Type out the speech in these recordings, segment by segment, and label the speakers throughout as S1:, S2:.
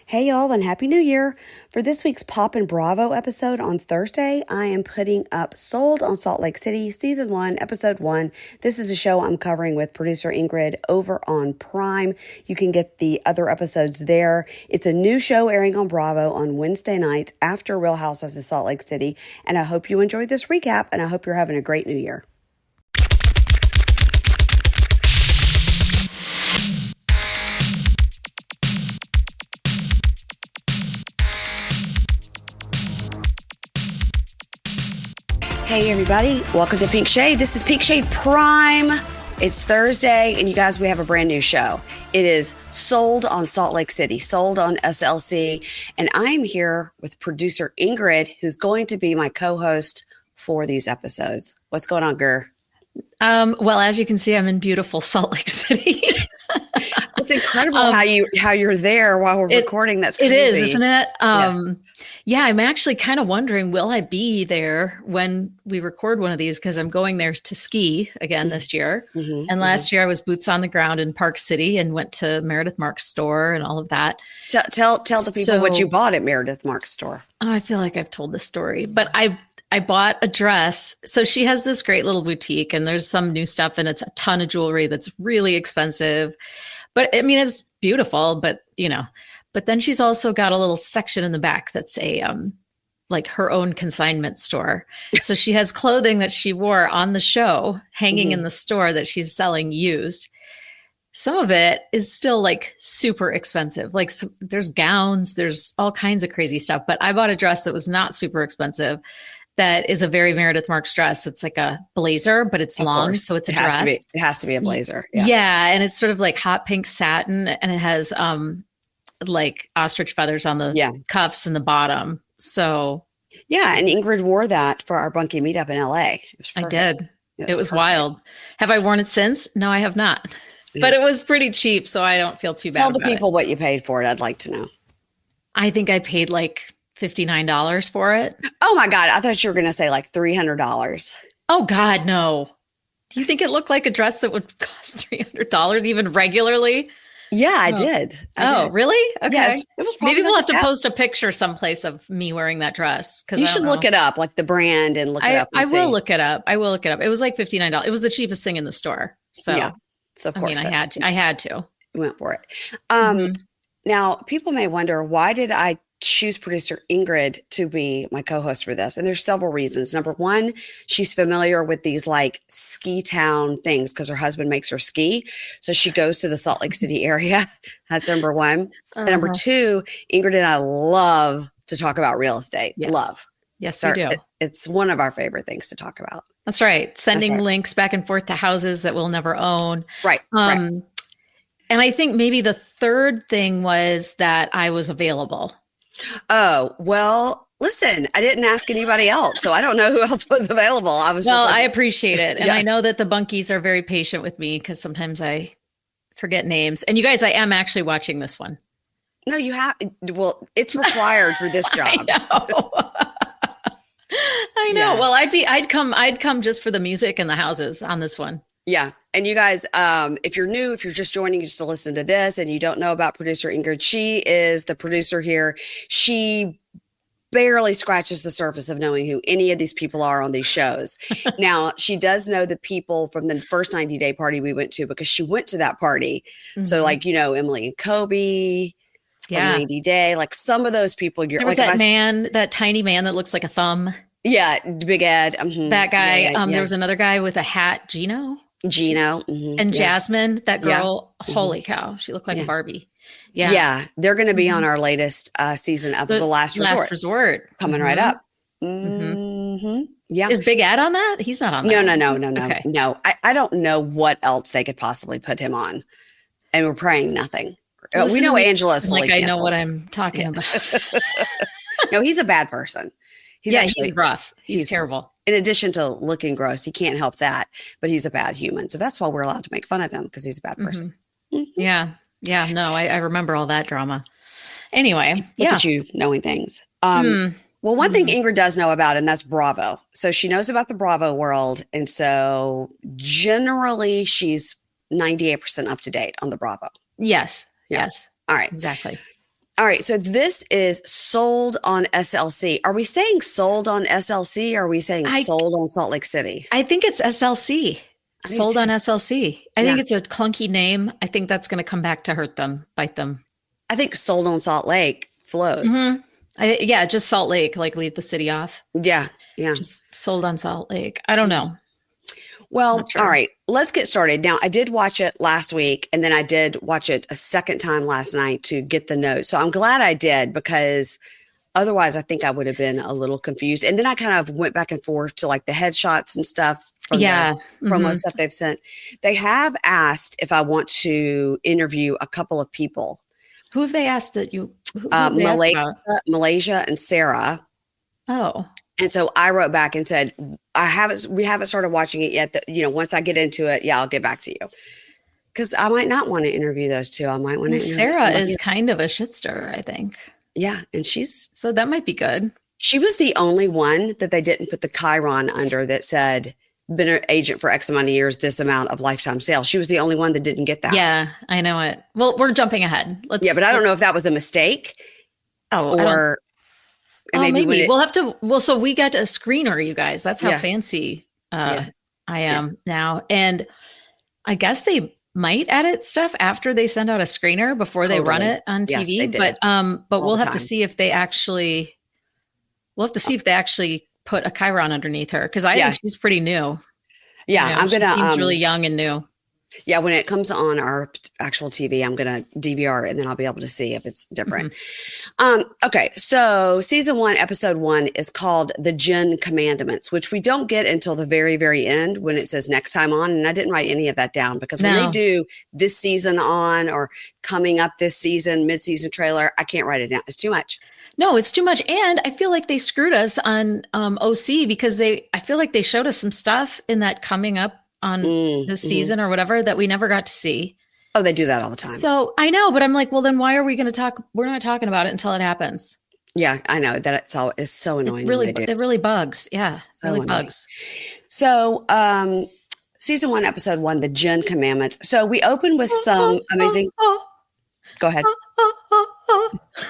S1: Hey y'all, and Happy New Year. For this week's Pop and Bravo episode on Thursday, I am putting up Sold on Salt Lake City, Season 1, Episode 1. This is a show I'm covering with producer Ingrid over on Prime. You can get the other episodes there. It's a new show airing on Bravo on Wednesday nights after Real Housewives of Salt Lake City, and I hope you enjoyed this recap, and I hope you're having a great New Year. Hey everybody, welcome to Pink Shade. This is Pink Shade Prime. It's Thursday, and you guys, we have a brand new show. It is Sold on Salt Lake City, Sold on SLC, and I'm here with producer Ingrid, who's going to be my co-host for these episodes. What's going on, Gur?
S2: Well, as you can see, I'm in beautiful Salt Lake City.
S1: It's incredible how you're there while we're recording. That's crazy.
S2: It is, isn't it? Yeah, I'm actually kind of wondering, will I be there when we record one of these? Because I'm going there to ski again this year. And last year I was boots on the ground in Park City and went to Meredith Marks' store and all of that.
S1: Tell the people what you bought at Meredith Marks' store.
S2: Oh, I feel like I've told this story, but I bought a dress. So she has this great little boutique and there's some new stuff and it's a ton of jewelry that's really expensive. But I mean, it's beautiful, but but then she's also got a little section in the back that's a like her own consignment store. So she has clothing that she wore on the show hanging in the store that she's selling used. Some of it is still like super expensive. Like there's gowns, there's all kinds of crazy stuff. But I bought a dress that was not super expensive. That is a very Meredith Marks dress. It's like a blazer, but it's long. So it's a dress.
S1: It has to be a blazer.
S2: Yeah. And it's sort of like hot pink satin and it has like ostrich feathers on the cuffs and the bottom. So
S1: yeah. And Ingrid wore that for our Bunkie meetup in LA.
S2: I did. It was wild. Have I worn it since? No, I have not. But it was pretty cheap. So I don't feel too bad.
S1: Tell the people what you paid for it. I'd like to know.
S2: I think I paid like $59 for it.
S1: Oh my God. I thought you were going to say like $300.
S2: Oh God, no. Do you think it looked like a dress that would cost $300 even regularly?
S1: Yeah, I did.
S2: I did. Really? Okay.
S1: Yes,
S2: maybe we'll have to post a picture someplace of me wearing that dress.
S1: You should look it up, like the brand, and look it up.
S2: I will look it up. I will look it up. It was like $59. It was the cheapest thing in the store. So
S1: yeah. So of course,
S2: I had to. I had to.
S1: Went for it. Now, people may wonder, why did I choose producer Ingrid to be my co-host for this? And there's several reasons. Number one, she's familiar with these like ski town things because her husband makes her ski. So she goes to the Salt Lake City area. That's number one. And number two, Ingrid and I love to talk about real estate.
S2: Yes.
S1: Love.
S2: Yes, we do.
S1: It's one of our favorite things to talk about.
S2: That's right. Sending links back and forth to houses that we'll never own.
S1: Right.
S2: And I think maybe the third thing was that I was available.
S1: Oh, well, listen, I didn't ask anybody else, so I don't know who else was available.
S2: I appreciate it. And I know that the bunkies are very patient with me because sometimes I forget names. And you guys, I am actually watching this one.
S1: No, you have. Well, it's required for this job.
S2: I know. Yeah. Well, I'd come just for the music and the houses on this one.
S1: Yeah. And you guys, if you're new, if you're just joining just to listen to this and you don't know about producer Ingrid, she is the producer here. She barely scratches the surface of knowing who any of these people are on these shows. Now, she does know the people from the first 90-day party we went to because she went to that party. So like, Emily and Kobe from 90 Day, like some of those people.
S2: There was like that tiny man that looks like a thumb.
S1: Yeah. Big Ed.
S2: That guy. There was another guy with a hat, Gino. And Jasmine, that girl, holy cow, she looked like a Barbie.
S1: Yeah, they're going to be on our latest season of The Last Resort. Coming right up. Yeah.
S2: Is Big Ed on that? He's not on that.
S1: No. Okay. No, I don't know what else they could possibly put him on. And we're praying nothing. We know Angela's fully
S2: canceled. I know what I'm talking about.
S1: No, he's a bad person.
S2: He's rough. He's terrible.
S1: In addition to looking gross, he can't help that, but he's a bad human. So that's why we're allowed to make fun of him because he's a bad person.
S2: Yeah. No, I remember all that drama. Anyway,
S1: Look at you knowing things. Well, one thing Ingrid does know about, and that's Bravo. So she knows about the Bravo world. And so generally she's 98% up to date on the Bravo.
S2: Yes.
S1: All right.
S2: Exactly.
S1: All right. So this is sold on SLC. Are we saying sold on SLC? Or are we saying
S2: I
S1: sold on Salt Lake City?
S2: I think it's SLC.
S1: I do
S2: Sold
S1: too.
S2: on SLC. I
S1: Yeah.
S2: think it's a clunky name. I think that's going to come back to hurt them, bite them.
S1: I think sold on Salt Lake flows.
S2: Yeah, just Salt Lake, like leave the city off.
S1: Yeah. Yeah.
S2: Just sold on Salt Lake. I don't know.
S1: Well,
S2: Not sure.
S1: all right, let's get started. Now, I did watch it last week, and then I did watch it a second time last night to get the notes. So I'm glad I did, because otherwise I think I would have been a little confused. And then I kind of went back and forth to like the headshots and stuff from the promo stuff they've sent. They have asked if I want to interview a couple of people.
S2: Who have they asked that you? Who have they asked about?
S1: Malaysia and Sarah.
S2: Oh.
S1: And so I wrote back and said, we haven't started watching it yet. Once I get into it, I'll get back to you. Because I might not want to interview those two. I might want to interview
S2: Sarah is kind of a shit stirrer, I think.
S1: Yeah. And
S2: so that might be good.
S1: She was the only one that they didn't put the Chiron under that said, been an agent for X amount of years, this amount of lifetime sales. She was the only one that didn't get that.
S2: Yeah, I know it. Well, we're jumping ahead.
S1: But I don't know if that was a mistake. Or
S2: maybe we'll have to. Well, so we got a screener, you guys. That's how fancy I am now. And I guess they might edit stuff after they send out a screener before they run it on TV. But we'll have to see if they actually. We'll have to see if they actually put a Chiron underneath her, because I think she's pretty new.
S1: Yeah,
S2: she seems really young and new.
S1: Yeah, when it comes on our actual TV, I'm going to DVR it, and then I'll be able to see if it's different. Okay, so season 1, episode 1 is called The Jinn Commandments, which we don't get until the very, very end when it says next time on. And I didn't write any of that down, because when they do this season on or coming up this season, mid-season trailer, I can't write it down. It's too much.
S2: No, it's too much. And I feel like they screwed us on OC, because I feel like they showed us some stuff in that coming up on this season or whatever that we never got to see.
S1: Oh, they do that all the time.
S2: So I know, but I'm like, well, then why are we going to talk? We're not talking about it until it happens.
S1: Yeah, I know that it's so annoying.
S2: It really bugs. Yeah, so really annoying. Bugs.
S1: So, season 1, episode 1, The Jinn Commandments. So we open with some amazing. Go ahead.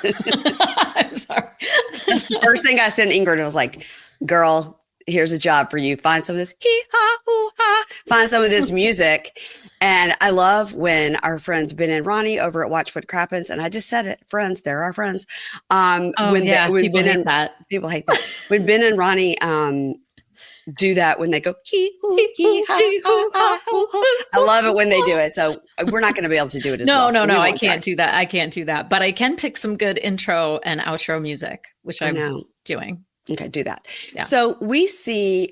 S2: I'm sorry.
S1: That's the first thing I sent Ingrid. I was like, girl, here's a job for you. Find some of this. Find some of this music. And I love when our friends Ben and Ronnie over at Watch What Crappens, and I just said it, friends, they're our friends.
S2: People hate that.
S1: People hate that. When Ben and Ronnie do that, when they go I love it when they do it. So we're not going to be able to do it as well.
S2: No, I can't do that. I can't do that. But I can pick some good intro and outro music, which I'm doing.
S1: Okay, do that.
S2: Yeah.
S1: So we see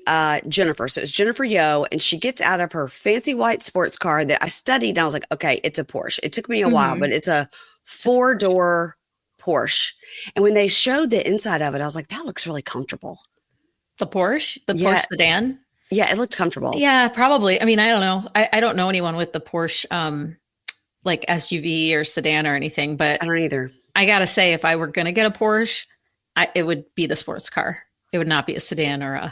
S1: Jennifer. So it's Jennifer Yo, and she gets out of her fancy white sports car that I studied. And I was like, okay, it's a Porsche. It took me a while, but it's a 4-door Porsche. And when they showed the inside of it, I was like, that looks really comfortable.
S2: The Porsche? The Porsche sedan?
S1: Yeah, it looked comfortable.
S2: Yeah, probably. I mean, I don't know. I don't know anyone with the Porsche like SUV or sedan or anything, but
S1: I don't either.
S2: I got to say, if I were going to get a Porsche, it would be the sports car. It would not be a sedan or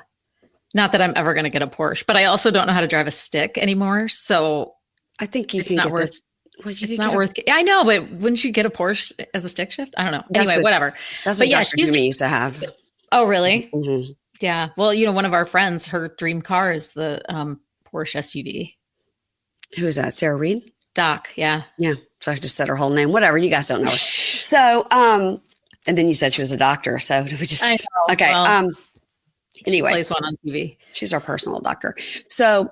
S2: not that I'm ever going to get a Porsche, but I also don't know how to drive a stick anymore. So
S1: I think
S2: it's not worth. It's not worth. I know, but wouldn't you get a Porsche as a stick shift? I don't know. Anyway, whatever.
S1: That's what Dr. Jimmy used to have.
S2: Oh, really?
S1: Mm-hmm.
S2: Yeah. Well, one of our friends, her dream car is the Porsche SUV.
S1: Who is that? Sarah Reed?
S2: Doc. Yeah.
S1: Yeah. So I just said her whole name. Whatever. You guys don't know her. So, and then you said she was a doctor. So we just,
S2: I know.
S1: Okay.
S2: Well,
S1: anyway.
S2: She plays one on TV.
S1: She's our personal doctor. So,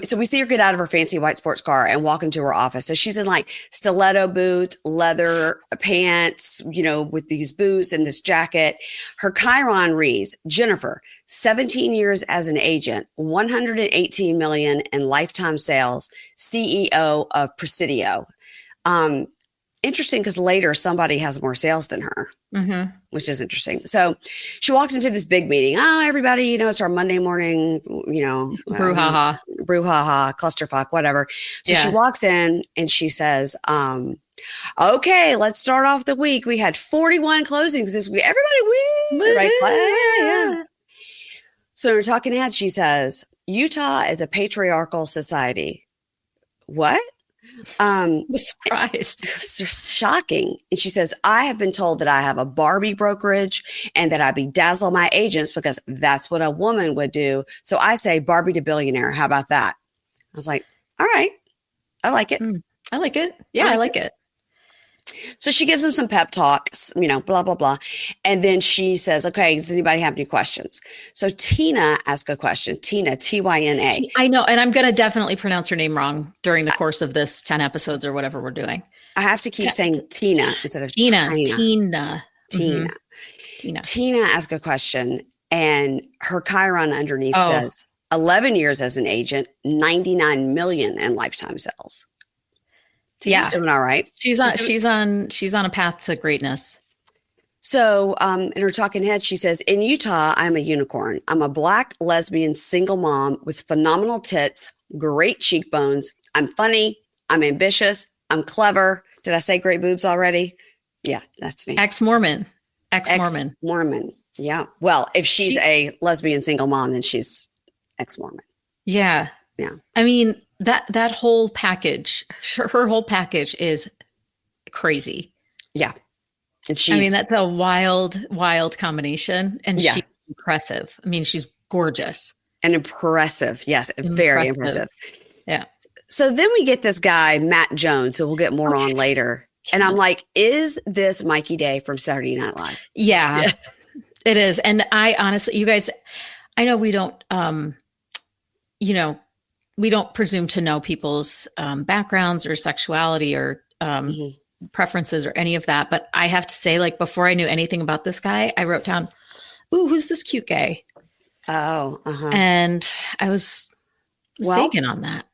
S1: so we see her get out of her fancy white sports car and walk into her office. So she's in like stiletto boots, leather pants, with these boots and this jacket. Her Chiron reads, Jennifer, 17 years as an agent, 118 million in lifetime sales, CEO of Presidio. Interesting, because later somebody has more sales than her, which is interesting. So she walks into this big meeting. Oh, everybody, it's our Monday morning,
S2: brouhaha,
S1: clusterfuck, whatever. So she walks in and she says, okay, let's start off the week. We had 41 closings this week. Everybody, woo! Right? Yeah. So in her talking head, she says, Utah is a patriarchal society. What?
S2: was surprised.
S1: It was just shocking. And she says, I have been told that I have a Barbie brokerage and that I bedazzle my agents because that's what a woman would do. So I say Barbie to billionaire. How about that? I was like, all right, I like it.
S2: I like it. Yeah, I like it.
S1: So she gives him some pep talks, blah, blah, blah. And then she says, okay, does anybody have any questions? So Tina asked a question. Tina, Tyna.
S2: I know. And I'm going to definitely pronounce her name wrong during the course of this 10 episodes or whatever we're doing.
S1: I have to keep saying Tina instead of
S2: Tina.
S1: Tina.
S2: Tina.
S1: Tina asked a question and her Chiron underneath says 11 years as an agent, 99 million in lifetime sales. Tina's doing all right.
S2: She's on a path to greatness.
S1: So in her talking head, she says, in Utah, I'm a unicorn. I'm a Black lesbian single mom with phenomenal tits, great cheekbones. I'm funny. I'm ambitious. I'm clever. Did I say great boobs already? Yeah, that's me.
S2: Ex-Mormon.
S1: Ex-Mormon. Yeah. Well, if she's a lesbian single mom, then she's ex-Mormon.
S2: Yeah.
S1: Yeah.
S2: I mean, that whole package, her whole package is crazy.
S1: Yeah. And
S2: that's a wild combination. And she's impressive. I mean, she's gorgeous.
S1: And impressive. Yes. Very impressive.
S2: Yeah.
S1: So then we get this guy, Matt Jones, who we'll get more on later. And I'm like, is this Mikey Day from Saturday Night Live?
S2: Yeah, it is. And I honestly, you guys, I know we don't, we don't presume to know people's backgrounds or sexuality or preferences or any of that. But I have to say, like, before I knew anything about this guy, I wrote down, ooh, who's this cute guy?
S1: Oh,
S2: and I was mistaken on that.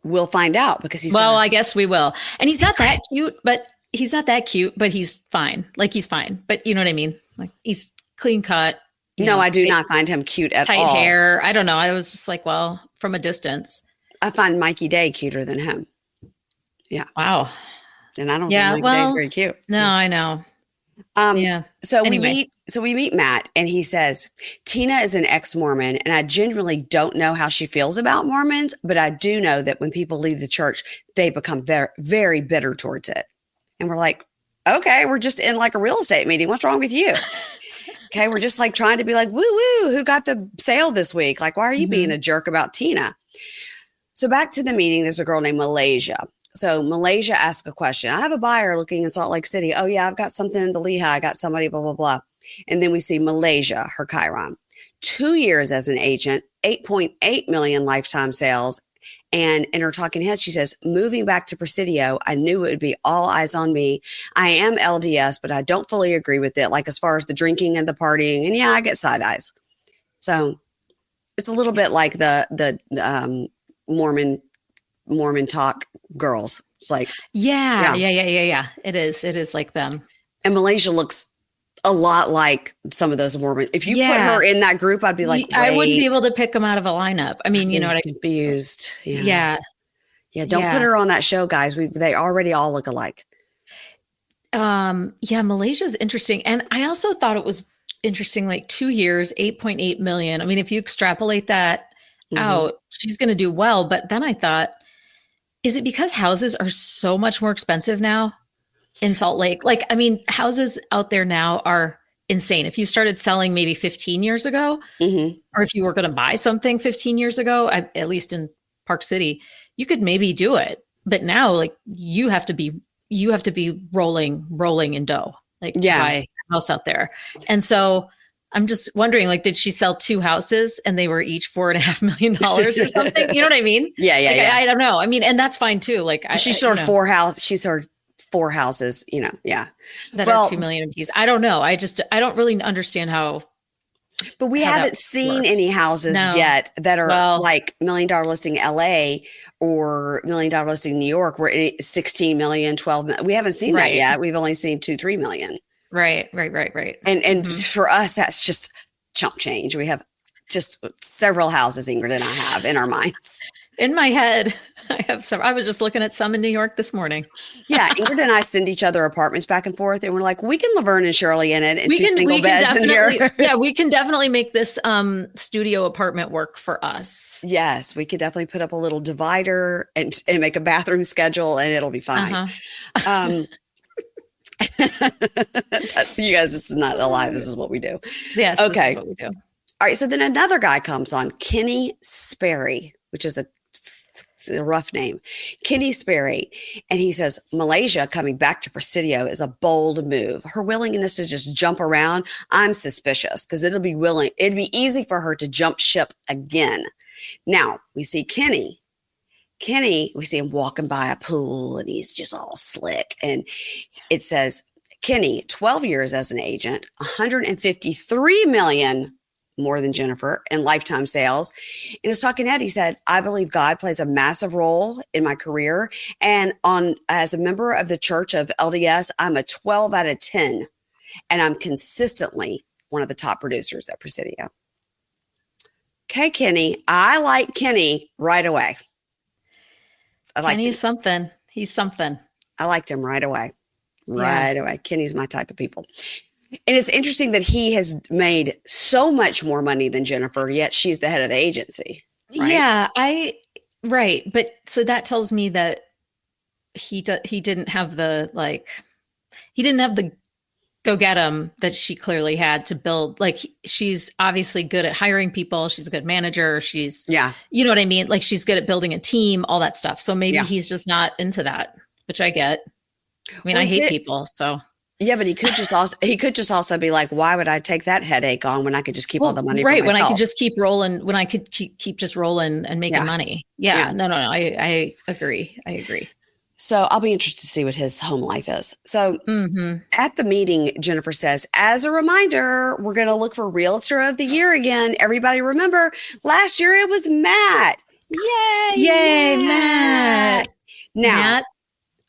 S1: We'll find out because
S2: I guess we will. And he's not that cute, but he's fine. Like, he's fine. But you know what I mean? Like, he's clean cut.
S1: No, I do not find him cute at all.
S2: Tight hair. I don't know. I was just like, well, from a distance.
S1: I find Mikey Day cuter than him. Yeah.
S2: Wow.
S1: And I don't think Mikey Day's very cute.
S2: No, I know.
S1: So we meet Matt and he says, Tina is an ex-Mormon and I genuinely don't know how she feels about Mormons, but I do know that when people leave the church, they become very, very bitter towards it. And we're like, okay, we're just in like a real estate meeting. What's wrong with you? Okay. We're just like trying to be like, woo woo, who got the sale this week? Like, why are you being a jerk about Tina? So back to the meeting, there's a girl named Malaysia. So Malaysia asked a question. I have a buyer looking in Salt Lake City. Oh yeah, I've got something in the Lehigh. I got somebody, blah, blah, blah. And then we see Malaysia, her Chiron, 2 years as an agent, 8.8 million lifetime sales. And in her talking head, she says, moving back to Presidio, I knew it would be all eyes on me. I am LDS, but I don't fully agree with it. Like as far as the drinking and the partying, and yeah, I get side eyes. So it's a little bit like the Mormon talk girls. It's like,
S2: yeah. It is like them.
S1: And Malaysia looks a lot like some of those Mormon. If you put her in that group, I'd be like,
S2: I wouldn't be able to pick them out of a lineup. I mean, you know what
S1: confused.
S2: Yeah.
S1: Don't put her on that show, guys. They already all look alike.
S2: Malaysia's interesting. And I also thought it was interesting, like 2 years, 8.8 million. I mean, if you extrapolate that out, she's going to do well. But then I thought, is it because houses are so much more expensive now in Salt Lake? Like, I mean, houses out there now are insane. If you started selling maybe 15 years ago, or if you were going to buy something 15 years ago, at least in Park City, you could maybe do it. But now, like, you have to be rolling in dough, like to buy a house out there. And so I'm just wondering, like, did she sell 2 houses and they were each $4.5 million or something? You know what I mean?
S1: Yeah.
S2: I don't know. I mean, and that's fine too. Like,
S1: she sold 4 houses,
S2: that are 2 million apiece. I don't know. I don't really understand how.
S1: But we haven't seen any houses yet that are like $1 million listing LA or $1 million listing New York, where it's 16 million, 12 million. We haven't seen that yet. We've only seen 2-3 million.
S2: Right.
S1: And for us, that's just chump change. We have just several houses Ingrid and I have in our minds.
S2: In my head, I have some. I was just looking at some in New York this morning.
S1: Yeah, Ingrid and I send each other apartments back and forth, and we're like, we can Laverne and Shirley in it, and two single beds in here.
S2: Yeah, we can definitely make this studio apartment work for us.
S1: Yes, we could definitely put up a little divider and make a bathroom schedule, and it'll be fine. You guys, this is not a lie. This is what we do.
S2: Yes.
S1: Okay.
S2: This is what we do.
S1: All right. So then another guy comes on, Kenny Sperry, which is a rough name, Kenny Sperry. And he says, Malaysia coming back to Presidio is a bold move. Her willingness to just jump around, I'm suspicious because it'd be easy for her to jump ship again. Now we see Kenny, we see him walking by a pool and he's just all slick. And it says, Kenny, 12 years as an agent, 153 million more than Jennifer in lifetime sales. In his talking head, he said, I believe God plays a massive role in my career. And as a member of the church of LDS, I'm a 12 out of 10. And I'm consistently one of the top producers at Presidio. Okay, Kenny. I like Kenny right away.
S2: Kenny's something. He's something.
S1: I liked him right away. Right away. Kenny's my type of people. And it's interesting that he has made so much more money than Jennifer, yet she's the head of the agency. Right?
S2: Yeah, right. But so that tells me that he didn't have the go get 'em that she clearly had to build. Like, she's obviously good at hiring people. She's a good manager. You know what I mean? Like, she's good at building a team, all that stuff. So maybe he's just not into that, which I get. I mean, I hate people, so.
S1: Yeah, but he could just also be like, why would I take that headache on when I could just keep all the money? Right.
S2: When I could just keep rolling, when I could keep just rolling and making money. Yeah. No. I agree.
S1: So I'll be interested to see what his home life is. So at the meeting, Jennifer says, as a reminder, we're going to look for Realtor of the Year again. Everybody remember last year it was Matt. Yay,
S2: Matt.
S1: Now,
S2: Matt,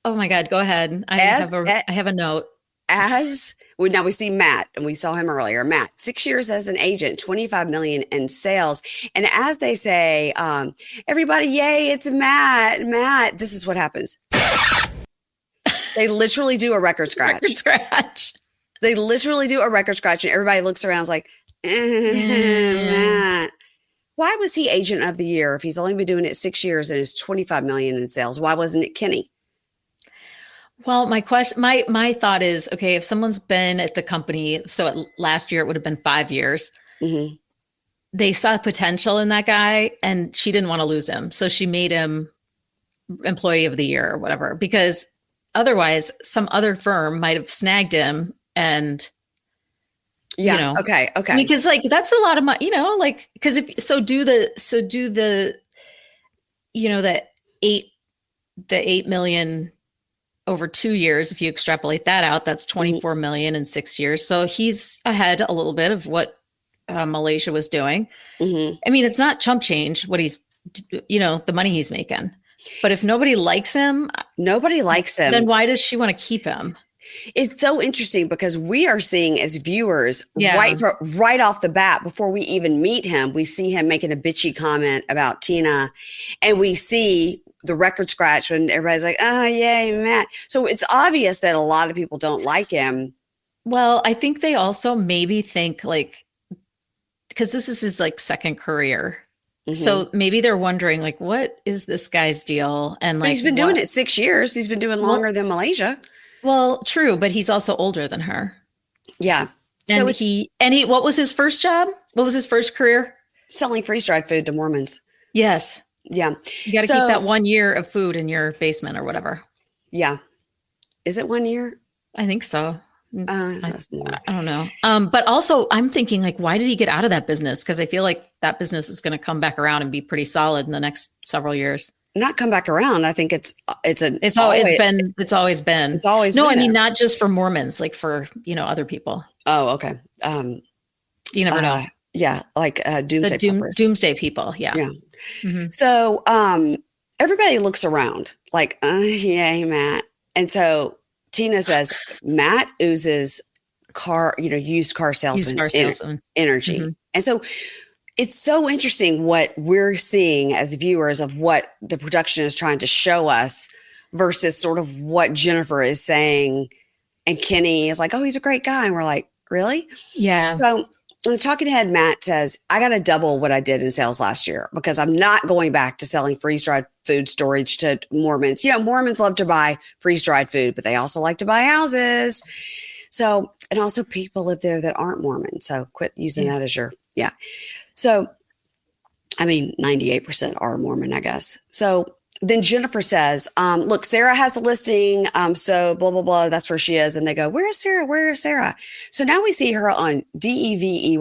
S2: oh my God, go ahead. I have a note.
S1: Now we see Matt, and we saw him earlier. Matt, 6 years as an agent, 25 million in sales. And as they say, everybody, yay, it's Matt. This is what happens. They literally do a record scratch. They literally do a record scratch, and everybody looks around and is like, Matt. Why was he agent of the year if he's only been doing it 6 years and is 25 million in sales? Why wasn't it Kenny?
S2: Well, my thought is, okay, if someone's been at the company, so last year it would have been 5 years. Mm-hmm. They saw potential in that guy and she didn't want to lose him. So she made him employee of the year or whatever, because otherwise some other firm might have snagged him and,
S1: okay.
S2: Because like, that's a lot of money, because the 8 million over 2 years, if you extrapolate that out, that's 24 million in 6 years. So he's ahead a little bit of what Malaysia was doing. Mm-hmm. I mean, it's not chump change what he's, the money he's making. But if nobody likes him, then why does she want to keep him?
S1: It's so interesting because we are seeing as viewers right off the bat, before we even meet him, we see him making a bitchy comment about Tina, and we see the record scratch when everybody's like, oh, yay, Matt. So it's obvious that a lot of people don't like him.
S2: Well, I think they also maybe think like, because this is his like second career. Mm-hmm. So maybe they're wondering like, what is this guy's deal? And like,
S1: he's been doing it 6 years. He's been doing longer than Malaysia.
S2: Well, true, but he's also older than her.
S1: Yeah.
S2: And so what was his first job? What was his first career?
S1: Selling freeze-dried food to Mormons.
S2: Yes.
S1: Yeah.
S2: You got to keep that 1 year of food in your basement or whatever.
S1: Yeah. Is it 1 year?
S2: I think so.
S1: That's more.
S2: I don't know. But also I'm thinking like, why did he get out of that business? Because I feel like that business is going to come back around and be pretty solid in the next several years.
S1: Not come back around. I think it's
S2: always been. No, I mean, not just for Mormons, like for,
S1: other
S2: people.
S1: Oh, okay.
S2: You never know.
S1: Yeah. Like doomsday
S2: doomsday people. Yeah.
S1: Yeah. Mm-hmm. So everybody looks around like, yay, Matt. And so Tina says, Matt oozes used car salesman energy. Mm-hmm. And so it's so interesting what we're seeing as viewers of what the production is trying to show us versus sort of what Jennifer is saying. And Kenny is like, oh, he's a great guy. And we're like, really?
S2: Yeah.
S1: So the talking head, Matt says, I got to double what I did in sales last year because I'm not going back to selling freeze-dried food storage to Mormons. You know, Mormons love to buy freeze-dried food, but they also like to buy houses. So, and also people live there that aren't Mormon. So quit using that as your, So, I mean, 98% are Mormon, I guess. So then Jennifer says, look, Sarah has the listing. So blah, blah, blah. That's where she is. And they go, where's Sarah? Where is Sarah? So now we see her on Devi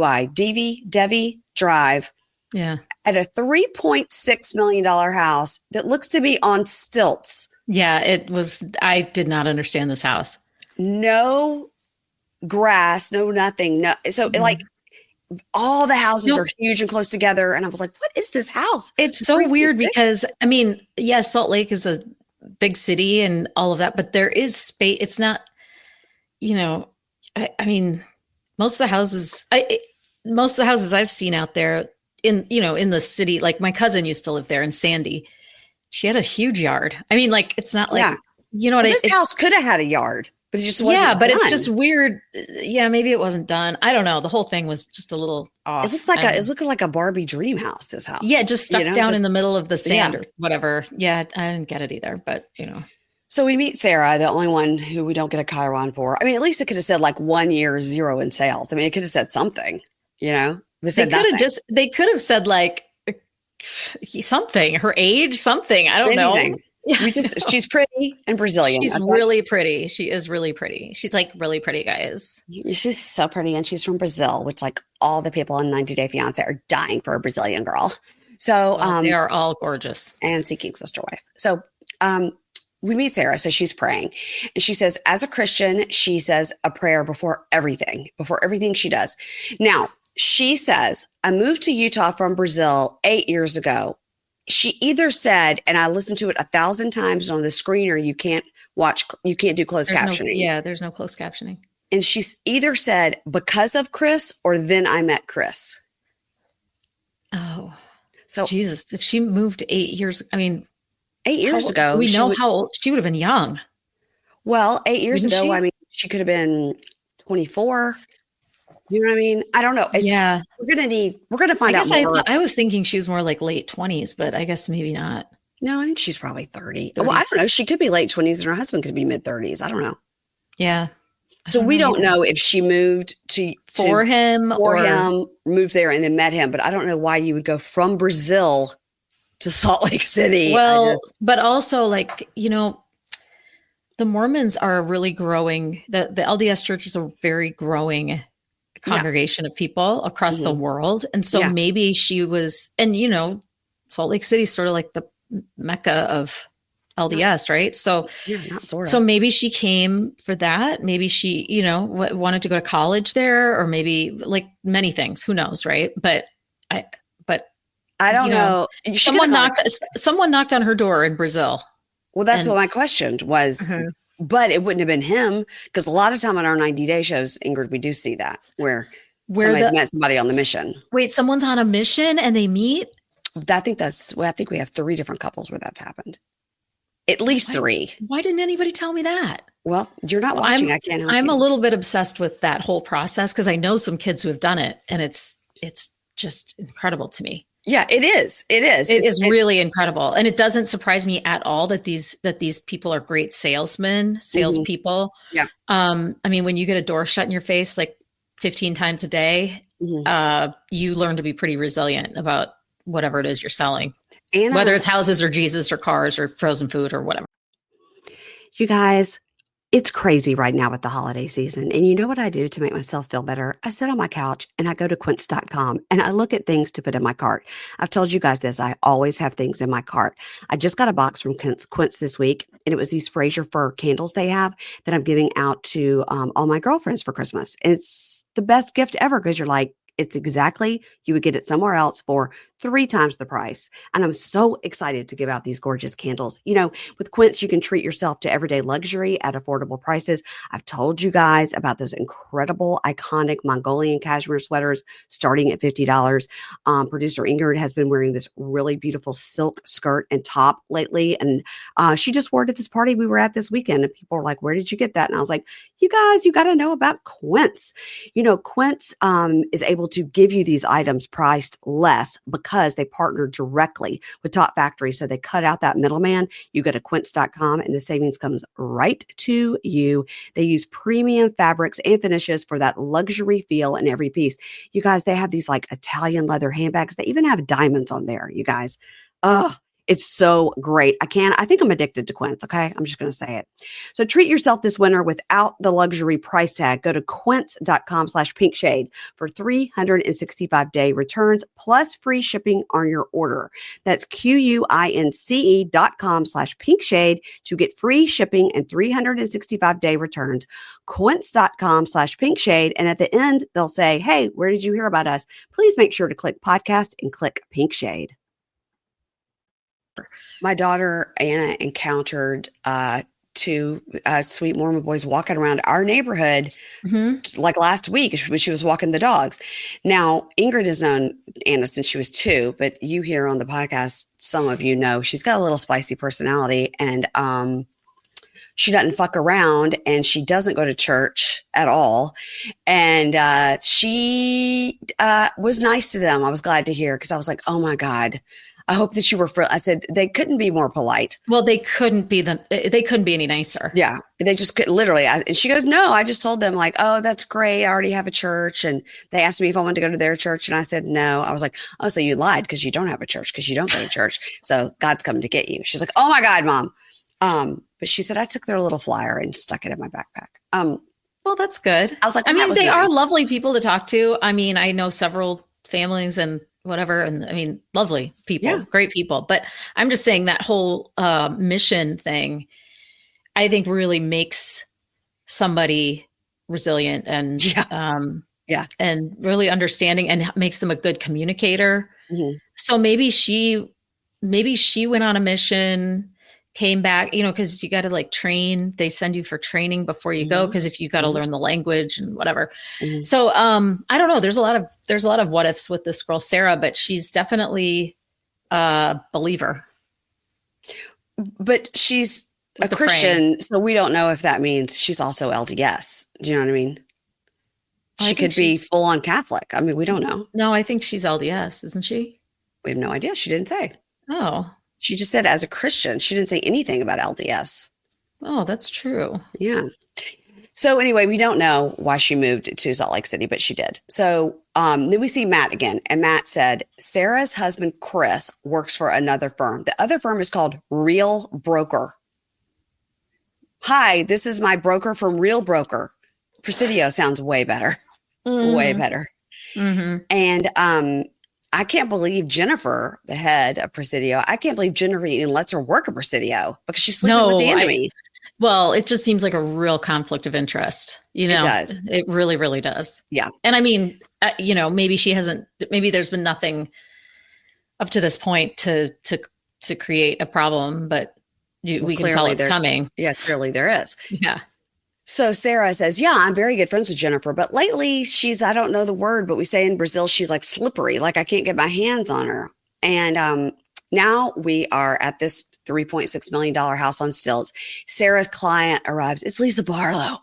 S1: Drive.
S2: Yeah.
S1: At a $3.6 million house that looks to be on stilts.
S2: Yeah. It was, I did not understand this house.
S1: No grass, no nothing. No. So like all the houses are huge and close together. And I was like, what is this house?
S2: It's so weird because, I mean, yes, Salt Lake is a big city and all of that, but there is space. It's not, you know, I mean, most of the houses I've seen out there in, you know, in the city, like my cousin used to live there in Sandy. She had a huge yard. I mean, like, it's not like, you know what
S1: this house could have had a yard. But it just wasn't
S2: but
S1: done.
S2: It's just weird. Yeah, maybe it wasn't done. I don't know. The whole thing was just a little off.
S1: It looks like it's looking like a Barbie dream house, this house.
S2: Yeah, just stuck down in the middle of the sand or whatever. Yeah, I didn't get it either, but you know.
S1: So we meet Sarah, the only one who we don't get a Chiron for. I mean, at least it could have said like 1 year, 0 in sales. I mean, it could have said something, you know.
S2: They could have said like something, her age, something. I don't know.
S1: Yeah, she's pretty and Brazilian.
S2: She's really pretty. She is really pretty. She's like really pretty, guys.
S1: She's so pretty. And she's from Brazil, which like all the people on 90 Day Fiance are dying for a Brazilian girl. So
S2: they are all gorgeous.
S1: And seeking sister wife. So we meet Sarah. So she's praying. And she says, as a Christian, she says a prayer before everything she does. Now, she says, I moved to Utah from Brazil 8 years ago. She either said, and I listened to it 1,000 times on the screener, you can't do closed captioning.
S2: There's no closed captioning.
S1: And she's either said because of Chris or then I met Chris.
S2: Oh, so Jesus, if she moved 8 years, I mean,
S1: 8 years ago,
S2: we know how old she would have been young.
S1: Well, 8 years ago, I mean, she could have been 24. You know what I mean? I don't know. We're going to find out more.
S2: I was thinking she was more like late 20s, but I guess maybe not.
S1: No, I think she's probably 30. 30s. Well, I don't know. She could be late 20s and her husband could be mid 30s. I don't know.
S2: Yeah.
S1: So we don't know if she moved
S2: for him,
S1: moved there and then met him. But I don't know why you would go from Brazil to Salt Lake City.
S2: Well, but also like, you know, the Mormons are really growing. The LDS church is a very growing congregation of people across the world. And so maybe she was, and you know, Salt Lake City is sort of like the Mecca of LDS, right? So, so maybe she came for that. Maybe she, you know, wanted to go to college there, or maybe like many things, who knows. Right. But I don't know. Someone knocked on her door in Brazil.
S1: Well, that's what my question was. But it wouldn't have been him, because a lot of time on our 90-day shows, Ingrid, we do see that where somebody's met somebody on the mission.
S2: Wait, someone's on a mission and they meet?
S1: I think we have 3 different couples where that's happened. At least 3.
S2: Why didn't anybody tell me that?
S1: Well, you're not watching. I can't help you.
S2: I'm a little bit obsessed with that whole process because I know some kids who have done it, and it's just incredible to me.
S1: Yeah, it is. It's
S2: really incredible. And it doesn't surprise me at all that these people are great salespeople.
S1: Yeah.
S2: I mean, when you get a door shut in your face like 15 times a day, you learn to be pretty resilient about whatever it is you're selling, and whether it's houses or Jesus or cars or frozen food or whatever.
S1: You guys, it's crazy right now with the holiday season. And you know what I do to make myself feel better? I sit on my couch and I go to quince.com and I look at things to put in my cart. I've told you guys this. I always have things in my cart. I just got a box from Quince this week, and it was these Fraser fir candles they have that I'm giving out to all my girlfriends for Christmas. And it's the best gift ever, because you're like, it's exactly, you would get it somewhere else for 3 times the price. And I'm so excited to give out these gorgeous candles. You know, with Quince, you can treat yourself to everyday luxury at affordable prices. I've told you guys about those incredible, iconic Mongolian cashmere sweaters starting at $50. Producer Ingrid has been wearing this really beautiful silk skirt and top lately. And she just wore it at this party we were at this weekend. And people were like, where did you get that? And I was like, you guys, you got to know about Quince. You know, Quince is able to give you these items priced less because they partner directly with top factories. So they cut out that middleman. You go to quince.com and the savings comes right to you. They use premium fabrics and finishes for that luxury feel in every piece. You guys, they have these like Italian leather handbags. They even have diamonds on there, you guys. Oh, it's so great. I think I'm addicted to Quince. Okay. I'm just going to say it. So treat yourself this winter without the luxury price tag. Go to quince.com/pinkshade for 365-day returns plus free shipping on your order. That's QUINCE.com/pinkshade to get free shipping and 365-day returns. Quince.com/pinkshade. And at the end, they'll say, hey, where did you hear about us? Please make sure to click podcast and click Pinkshade. My daughter Anna encountered 2 sweet Mormon boys walking around our neighborhood like last week when she was walking the dogs. Now, Ingrid has known Anna since she was 2, but you hear on the podcast, some of you know she's got a little spicy personality, and she doesn't fuck around, and she doesn't go to church at all. And she was nice to them. I was glad to hear, because I was like, oh my God, I hope that you were I said, they couldn't be more polite.
S2: Well, they couldn't be any nicer.
S1: Yeah. They just could literally. And she goes, no, I just told them like, oh, that's great. I already have a church. And they asked me if I wanted to go to their church. And I said, no. I was like, oh, so you lied because you don't have a church, because you don't go to church. So God's coming to get you. She's like, oh my God, Mom. But she said, I took their little flyer and stuck it in my backpack.
S2: Well, that's good.
S1: I was like,
S2: well,
S1: I mean,
S2: they are lovely people to talk to. I mean, I know several families and whatever. And I mean, lovely people, great people. But I'm just saying that whole mission thing, I think really makes somebody resilient and and really understanding, and makes them a good communicator. Mm-hmm. So maybe she went on a mission, came back, you know, because you got to like train. They send you for training before you go, because if you got to learn the language and whatever. Mm-hmm. So I don't know. There's a lot of what ifs with this girl Sarah, but she's definitely a believer.
S1: But she's a Christian, so we don't know if that means she's also LDS. Do you know what I mean? She could be full on Catholic. I mean, we don't know.
S2: No, I think she's LDS, isn't she?
S1: We have no idea. She didn't say.
S2: Oh.
S1: She just said as a Christian. She didn't say anything about LDS.
S2: Oh, that's true.
S1: Yeah. So anyway, we don't know why she moved to Salt Lake City, but she did. So then we see Matt again. And Matt said, Sarah's husband, Chris, works for another firm. The other firm is called Real Broker. Hi, this is my broker from Real Broker. Presidio sounds way better. Mm-hmm. Way better. Mm-hmm. And I can't believe Jennifer, the head of Presidio, I can't believe Jennifer even lets her work at Presidio, because she's sleeping with the enemy.
S2: Well, it just seems like a real conflict of interest. You know,
S1: it does.
S2: It really, really does.
S1: Yeah.
S2: And I mean, you know, maybe there's been nothing up to this point to create a problem, but we can tell it's coming.
S1: Yeah, clearly there is.
S2: Yeah.
S1: So Sarah says, yeah, I'm very good friends with Jennifer, but lately she's, I don't know the word, but we say in Brazil, she's like slippery, like I can't get my hands on her. And now we are at this $3.6 million house on stilts. Sarah's client arrives. It's Lisa Barlow.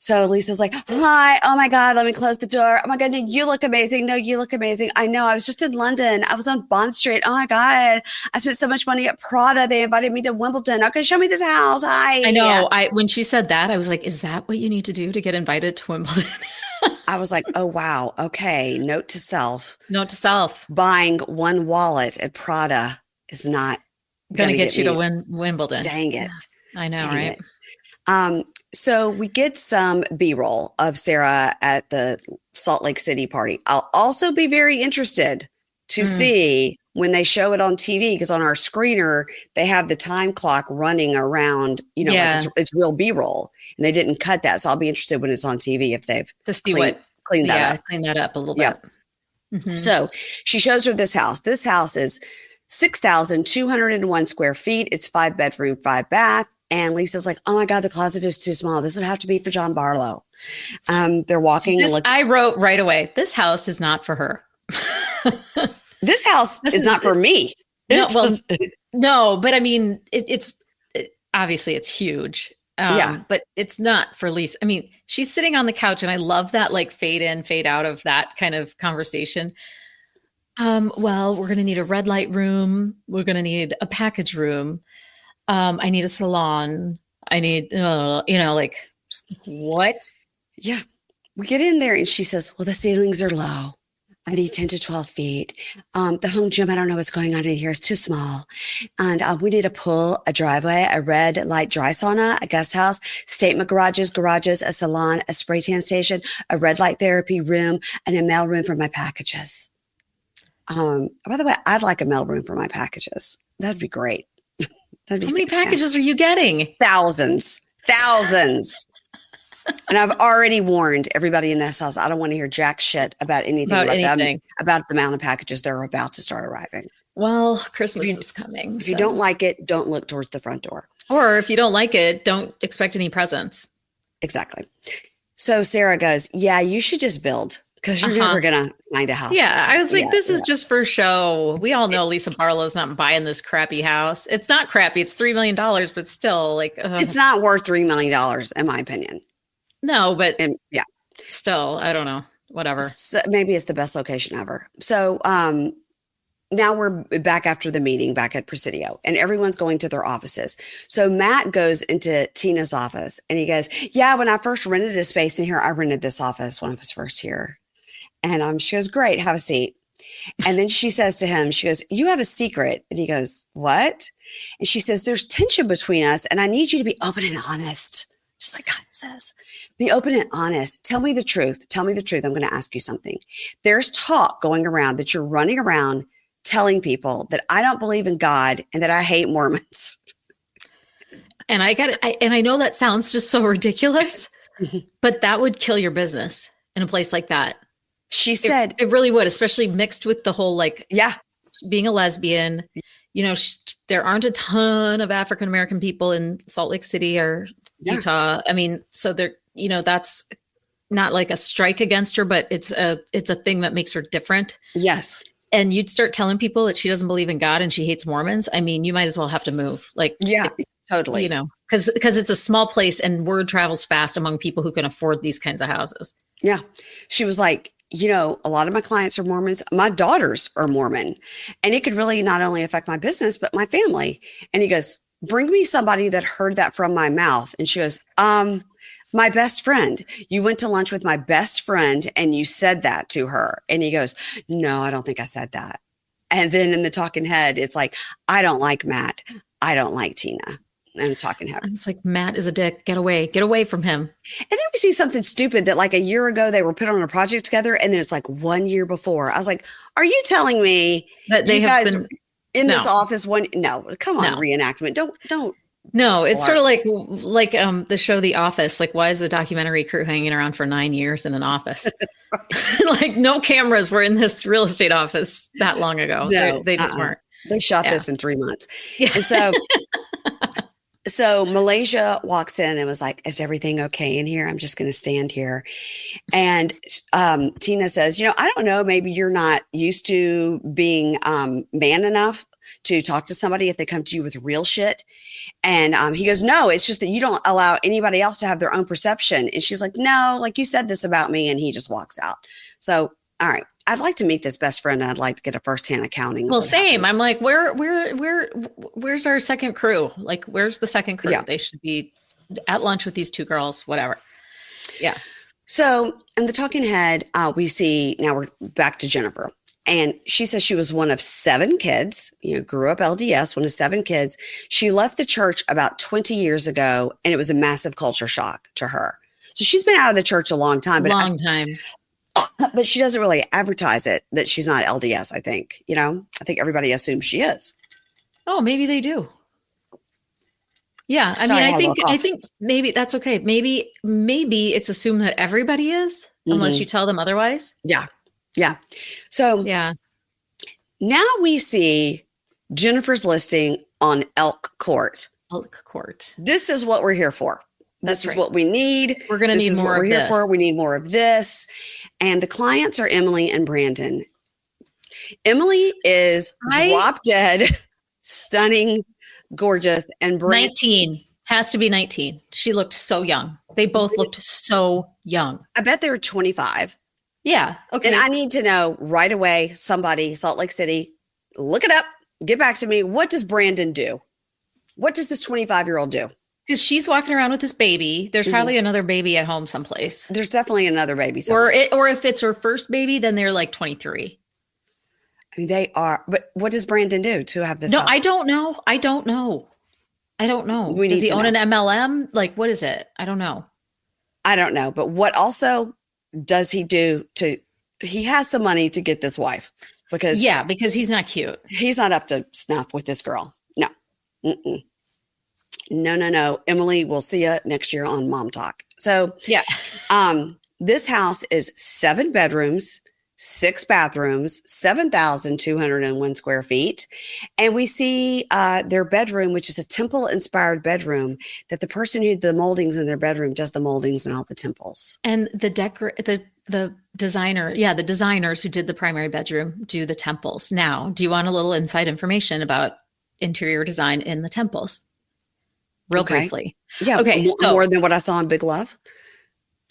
S1: So Lisa's like, hi, oh my God, let me close the door. Oh my God, no, you look amazing. No, you look amazing. I know, I was just in London. I was on Bond Street. Oh my God, I spent so much money at Prada. They invited me to Wimbledon. Okay, show me this house. Hi.
S2: I know. When she said that, I was like, is that what you need to do to get invited to Wimbledon?
S1: I was like, oh, wow. Okay. Note to self.
S2: Buying
S1: one wallet at Prada is not
S2: going to get you to win Wimbledon.
S1: Dang it.
S2: Yeah, I know, right?
S1: So we get some B-roll of Sarah at the Salt Lake City party. I'll also be very interested to see when they show it on TV, because on our screener, they have the time clock running around, you know, like it's real B-roll, and they didn't cut that. So I'll be interested when it's on TV if they've cleaned that up.
S2: Clean that up a little bit.
S1: So she shows her this house. This house is 6,201 square feet. It's 5-bedroom, 5-bath. And Lisa's like, oh my God, the closet is too small. This would have to be for John Barlow. They're walking and looking.
S2: I wrote right away, this house is not for her.
S1: This house is not for me.
S2: No, but I mean, it's obviously it's huge. But it's not for Lisa. I mean, she's sitting on the couch and I love that like fade in, fade out of that kind of conversation. Well, we're going to need a red light room. We're going to need a package room. I need a salon. I need, like what?
S1: Yeah. We get in there and she says, well, the ceilings are low. I need 10 to 12 feet. The home gym, I don't know what's going on in here. It's too small. And we need a pool, a driveway, a red light dry sauna, a guest house, statement garages, a salon, a spray tan station, a red light therapy room, and a mail room for my packages. By the way, I'd like a mail room for my packages. That'd be great. That'd be
S2: How many
S1: fantastic.
S2: packages are you getting?
S1: Thousands. And I've already warned everybody in this house, I don't want to hear jack shit about anything about the amount of packages that are about to start arriving.
S2: Well, Christmas is coming.
S1: If you don't like it, don't look towards the front door.
S2: Or if you don't like it, don't expect any presents.
S1: Exactly. So Sarah goes, yeah, you should just build because you're never going to find a house.
S2: Yeah. I was like, this is just for show. We all know Lisa Barlow's not buying this crappy house. It's not crappy. It's $3 million, but still like,
S1: it's not worth $3 million in my opinion.
S2: No, but still, I don't know, whatever.
S1: So maybe it's the best location ever. So now we're back after the meeting back at Presidio and everyone's going to their offices. So Matt goes into Tina's office and he goes, yeah, when I first rented a space in here, I rented this office when I was first here. And she goes, great, have a seat. And then she says to him, she goes, you have a secret. And he goes, what? And she says, there's tension between us and I need you to be open and honest. Just like God says, be open and honest. Tell me the truth. Tell me the truth. I'm going to ask you something. There's talk going around that you're running around telling people that I don't believe in God and that I hate Mormons.
S2: And I know that sounds just so ridiculous, but that would kill your business in a place like that.
S1: She said
S2: it really would, especially mixed with the whole, being a lesbian. There aren't a ton of African-American people in Salt Lake City or Utah. I mean, so that's not like a strike against her, but it's a thing that makes her different.
S1: Yes.
S2: And you'd start telling people that she doesn't believe in God and she hates Mormons. I mean, you might as well have to move.
S1: Totally.
S2: Because it's a small place and word travels fast among people who can afford these kinds of houses.
S1: Yeah. She was like, a lot of my clients are Mormons. My daughters are Mormon. And it could really not only affect my business, but my family. And he goes, bring me somebody that heard that from my mouth. And she goes, my best friend. You went to lunch with my best friend and you said that to her. And he goes, no, I don't think I said that. And then in the talking head, it's like, I don't like Matt. I don't like Tina. And the talking head.
S2: I was like, Matt is a dick. Get away from him.
S1: And then we see something stupid that like a year ago they were put on a project together. And then it's like 1 year before. I was like, are you telling me
S2: that they have been
S1: in this office No, come on, reenactment. Don't.
S2: No, it's sort of like the show The Office. Like, why is the documentary crew hanging around for 9 years in an office? Like, no cameras were in this real estate office that long ago. No, they just weren't.
S1: They shot this in 3 months. Yeah. And so Malaysia walks in and was like, is everything okay in here? I'm just going to stand here. And Tina says, I don't know, maybe you're not used to being man enough to talk to somebody if they come to you with real shit. And he goes, no, it's just that you don't allow anybody else to have their own perception. And she's like, no, like you said this about me. And he just walks out. So, all right. I'd like to meet this best friend. I'd like to get a firsthand accounting.
S2: Well, same. I'm like, where's our second crew? Like, where's the second crew? Yeah. They should be at lunch with these two girls, whatever. Yeah.
S1: So in the talking head, we see, now we're back to Jennifer. And she says she was one of 7 kids, grew up LDS, one of 7 kids. She left the church about 20 years ago, and it was a massive culture shock to her. So she's been out of the church a long time. But she doesn't really advertise it that she's not LDS, I think. I think everybody assumes she is.
S2: Oh, maybe they do. Yeah.
S1: Sorry,
S2: I think maybe that's okay. Maybe it's assumed that everybody is, unless you tell them otherwise.
S1: Yeah. Yeah. So
S2: Yeah.
S1: now we see Jennifer's listing on Elk Court.
S2: Elk Court.
S1: This is what we're here for. This is
S2: right.
S1: what we need.
S2: We're going to need more of this.
S1: Here for. We need more of this. And the clients are Emily and Brandon. Emily is drop dead, stunning, gorgeous, and
S2: 19. Has to be 19. She looked so young. They both looked so young.
S1: I bet they were 25.
S2: Yeah. Okay.
S1: And I need to know right away, somebody, Salt Lake City, look it up, get back to me. What does Brandon do? What does this 25-year-old do?
S2: Because she's walking around with this baby. There's probably another baby at home someplace.
S1: There's definitely another baby somewhere.
S2: Or if it's her first baby, then they're like 23.
S1: I mean, they are. But what does Brandon do to have this?
S2: No, I don't know. Does he own an MLM? Like, what is it? I don't know.
S1: But what also does he do he has some money to get this wife because
S2: he's not cute. He's
S1: not up to snuff with this girl. No. Mm-mm. No. Emily, we'll see you next year on Mom Talk. So
S2: yeah.
S1: This house is 7 bedrooms, 6 bathrooms, 7,201 square feet. And we see their bedroom, which is a temple inspired bedroom, that the person who did the moldings in their bedroom does the moldings in all the temples.
S2: And the designer, the designers who did the primary bedroom do the temples. Now, do you want a little inside information about interior design in the temples? Real briefly.
S1: Yeah. Okay. More than what I saw in Big Love.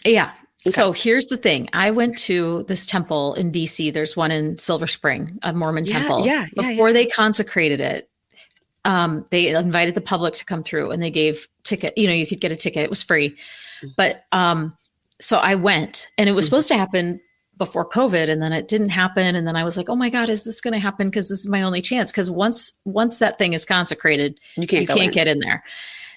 S2: Yeah. Okay. So here's the thing. I went to this temple in DC. There's one in Silver Spring, a Mormon temple. Before they consecrated it, they invited the public to come through and they gave ticket. You could get a ticket. It was free. But so I went, and it was supposed to happen before COVID, and then it didn't happen. And then I was like, oh my God, is this going to happen? Because this is my only chance. Because once that thing is consecrated, you can't get in there.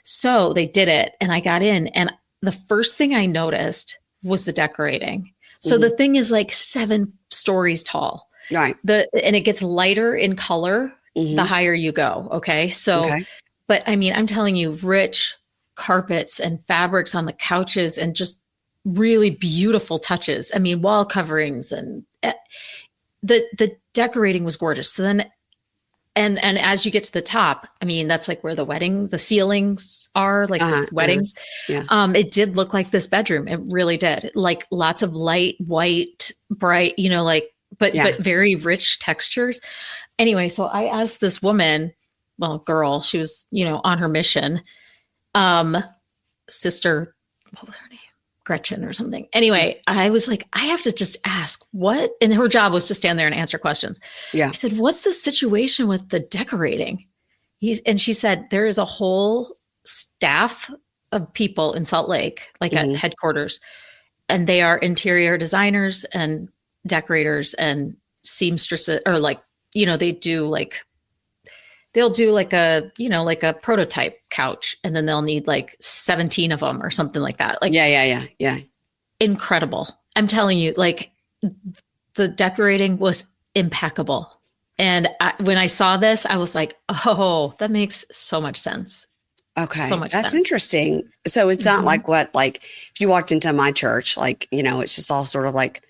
S2: So they did it, and I got in, and the first thing I noticed was the decorating. So the thing is like 7 stories tall.
S1: Right.
S2: And it gets lighter in color the higher you go. Okay. So, but I mean, I'm telling you, rich carpets and fabrics on the couches and just really beautiful touches. I mean, wall coverings and the decorating was gorgeous. So then, and as you get to the top, I mean, that's like where the ceilings are, like the weddings.
S1: Yeah.
S2: It did look like this bedroom. It really did. Like lots of light, white, bright, but very rich textures. Anyway, so I asked this woman, girl, she was, on her mission. Sister, what was her name? Gretchen or something. Anyway, I was like, I have to just ask what, and her job was to stand there and answer questions.
S1: Yeah.
S2: I said, what's the situation with the decorating? And she said, there is a whole staff of people in Salt Lake, like at headquarters, and they are interior designers and decorators and seamstresses, or they'll do like a prototype couch, and then they'll need like 17 of them or something like that. Like,
S1: yeah.
S2: Incredible. I'm telling you, like the decorating was impeccable. And when I saw this, I was like, oh, that makes so much sense.
S1: Okay.
S2: So much
S1: That's
S2: sense.
S1: Interesting. So it's not like if you walked into my church, it's just all sort of like